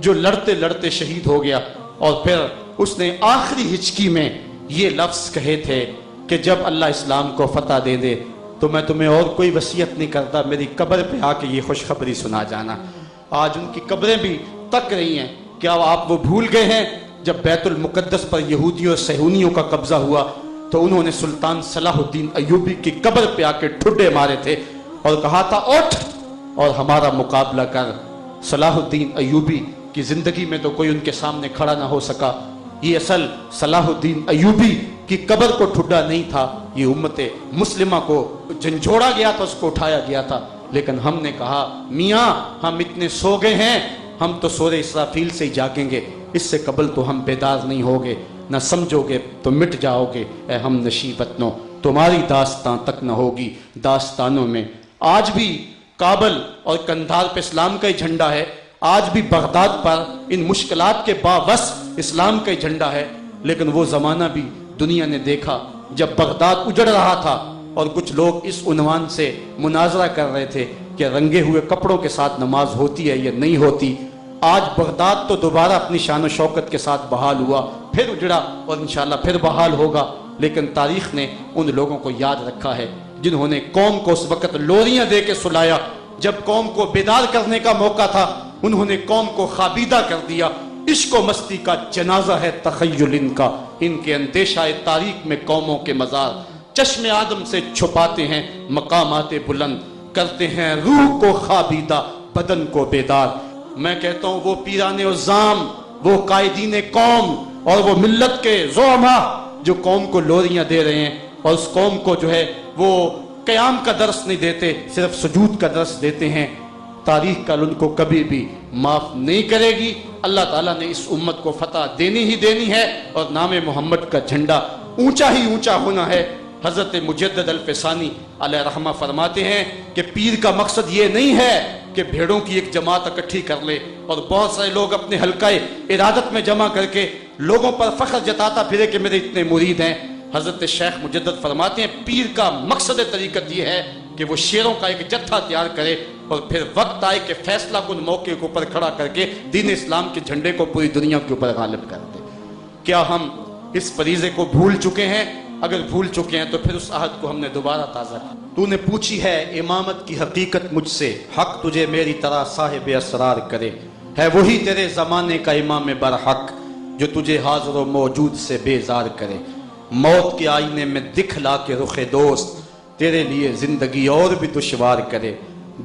جو لڑتے لڑتے شہید ہو گیا, اور پھر اس نے آخری ہچکی میں یہ لفظ کہے تھے کہ جب اللہ اسلام کو فتح دے دے تو میں تمہیں اور کوئی وصیت نہیں کرتا, میری قبر پہ آ کے یہ خوشخبری سنا جانا. آج ان کی قبریں بھی تک رہی ہیں. کیا آپ وہ بھول گئے ہیں جب بیت المقدس پر یہودیوں اور صہیونیوں کا قبضہ ہوا تو انہوں نے سلطان صلاح الدین ایوبی کی قبر پہ آ کے ٹھڈے مارے تھے اور کہا تھا اٹھ اور ہمارا مقابلہ کر. صلاح الدین ایوبی کی زندگی میں تو کوئی ان کے سامنے کھڑا نہ ہو سکا. یہ اصل صلاح الدین ایوبی کی قبر کو ٹھڈا نہیں تھا, یہ امت مسلمہ کو جھنجھوڑا گیا تھا, اس کو اٹھایا گیا تھا. لیکن ہم نے کہا میاں ہم اتنے سو گئے ہیں, ہم تو سور اسرافیل سے ہی جاگیں گے, اس سے قبل تو ہم بیدار نہیں ہوگے, نہ سمجھو گے تو مٹ جاؤ گے. اے ہم نشی وطنوں تمہاری داستان تک نہ ہوگی داستانوں میں. آج بھی کابل اور قندھار پہ اسلام کا ہی جھنڈا ہے, آج بھی بغداد پر ان مشکلات کے باوس اسلام کا ہی جھنڈا ہے. لیکن وہ زمانہ بھی دنیا نے دیکھا جب بغداد اجڑ رہا تھا اور کچھ لوگ اس عنوان سے مناظرہ کر رہے تھے کہ رنگے ہوئے کپڑوں کے ساتھ نماز ہوتی ہے یا نہیں ہوتی. آج بغداد تو دوبارہ اپنی شان و شوکت کے ساتھ بحال ہوا, پھر اجڑا اور انشاءاللہ پھر بحال ہوگا. لیکن تاریخ نے ان لوگوں کو یاد رکھا ہے جنہوں نے قوم کو اس وقت لوریاں دے کے سلایا, جب قوم کو بیدار کرنے کا موقع تھا انہوں نے قوم کو خوابیدہ کر دیا. عشق و مستی کا جنازہ ہے تخیل ان کا, ان کے اندیشہ تاریخ میں قوموں کے مزار. چشم آدم سے چھپاتے ہیں مقامات بلند, کرتے ہیں روح کو خوابیدہ بدن کو بیدار. میں کہتا ہوں وہ پیران عظام, وہ قائدین قوم اور وہ ملت کے زعماء جو قوم کو لوریاں دے رہے ہیں اور اس قوم کو جو ہے وہ قیام کا درس نہیں دیتے, صرف سجود کا درس دیتے ہیں, تاریخ کا ان کو کبھی بھی معاف نہیں کرے گی. اللہ تعالیٰ نے اس امت کو فتح دینی ہی دینی ہے اور نام محمد کا جھنڈا اونچا ہی اونچا ہونا ہے. حضرت مجدد الفسانی علیہ رحمہ فرماتے ہیں کہ پیر کا مقصد یہ نہیں ہے کہ بھیڑوں کی ایک جماعت اکٹھی کر لے اور بہت سارے لوگ اپنے حلقہ ارادت میں جمع کر کے لوگوں پر فخر جتاتا پھرے کہ میرے اتنے مرید ہیں. حضرت شیخ مجدد فرماتے ہیں پیر کا مقصد طریقت یہ ہے کہ وہ شیروں کا ایک جتھا تیار کرے اور پھر وقت آئے کہ فیصلہ کن موقع کے اوپر کھڑا کر کے دین اسلام کے جھنڈے کو پوری دنیا کے اوپر غالب کر دے. کیا ہم اس فریضے کو بھول چکے ہیں؟ اگر بھول چکے ہیں تو پھر اس عہد کو ہم نے دوبارہ تازہ کیا. تو نے پوچھی ہے امامت کی حقیقت مجھ سے, حق تجھے میری طرح صاحب اسرار کرے. ہے وہی تیرے زمانے کا امام برحق جو تجھے حاضر و موجود سے بیزار کرے. موت کے آئینے میں دکھلا کے رخ دوست تیرے لیے زندگی اور بھی دشوار کرے.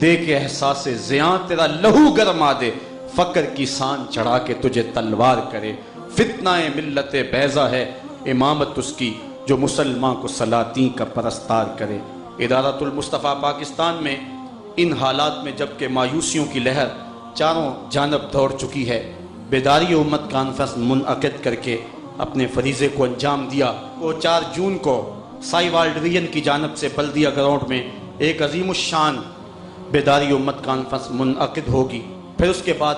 دے کے احساس زیاں تیرا لہو گرما دے, فقر کی سان چڑھا کے تجھے تلوار کرے. فتنہ ملت بیضا ہے امامت اس کی جو مسلمان کو سلاطین کا پرستار کرے. ادارت المصطفیٰ پاکستان میں ان حالات میں جبکہ مایوسیوں کی لہر چاروں جانب دوڑ چکی ہے, بیداری امت کانفرنس منعقد کر کے اپنے فریضے کو انجام دیا. وہ 4 جون کو سائی وال ڈویژن کی جانب سے بلدیہ گراؤنڈ میں ایک عظیم الشان بیداری امت کانفرنس منعقد ہوگی. پھر اس کے بعد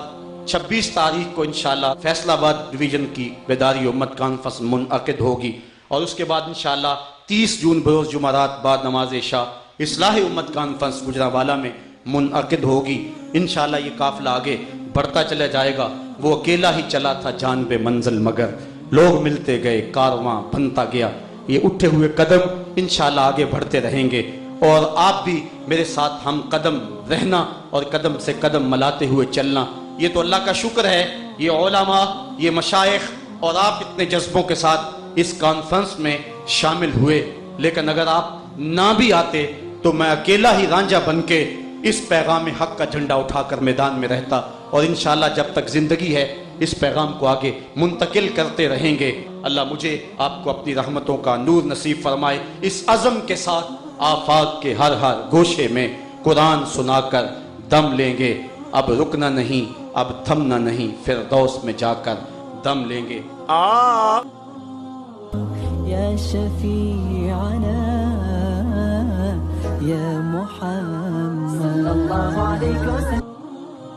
26 تاریخ کو انشاءاللہ فیصل آباد ڈویژن کی بیداری امت کانفرنس منعقد ہوگی, اور اس کے بعد انشاءاللہ 30 جون بروز جمعرات بعد نماز عشاء اصلاح امت کانفرنس گجرانوالہ میں منعقد ہوگی. انشاءاللہ یہ قافلہ آگے بڑھتا چلا جائے گا. وہ اکیلا ہی چلا تھا جان بے منزل مگر لوگ ملتے گئے کارواں بنتا گیا. یہ اٹھے ہوئے قدم انشاءاللہ آگے بڑھتے رہیں گے, اور آپ بھی میرے ساتھ ہم قدم رہنا اور قدم سے قدم ملاتے ہوئے چلنا. یہ تو اللہ کا شکر ہے, یہ علماء, یہ مشائخ اور آپ اتنے جذبوں کے ساتھ اس کانفرنس میں شامل ہوئے. لیکن اگر آپ نہ بھی آتے تو میں اکیلا ہی رانجھا بن کے اس پیغام حق کا جھنڈا اٹھا کر میدان میں رہتا, اور انشاءاللہ جب تک زندگی ہے اس پیغام کو آگے منتقل کرتے رہیں گے. اللہ مجھے آپ کو اپنی رحمتوں کا نور نصیب فرمائے. اس عزم کے ساتھ آفاق کے ہر گوشے میں قرآن سنا کر دم لیں گے. اب رکنا نہیں, اب تھمنا نہیں, فردوس میں جا کر دم لیں گے. يا شفيعنا يا محمد صلى الله عليه وسلم.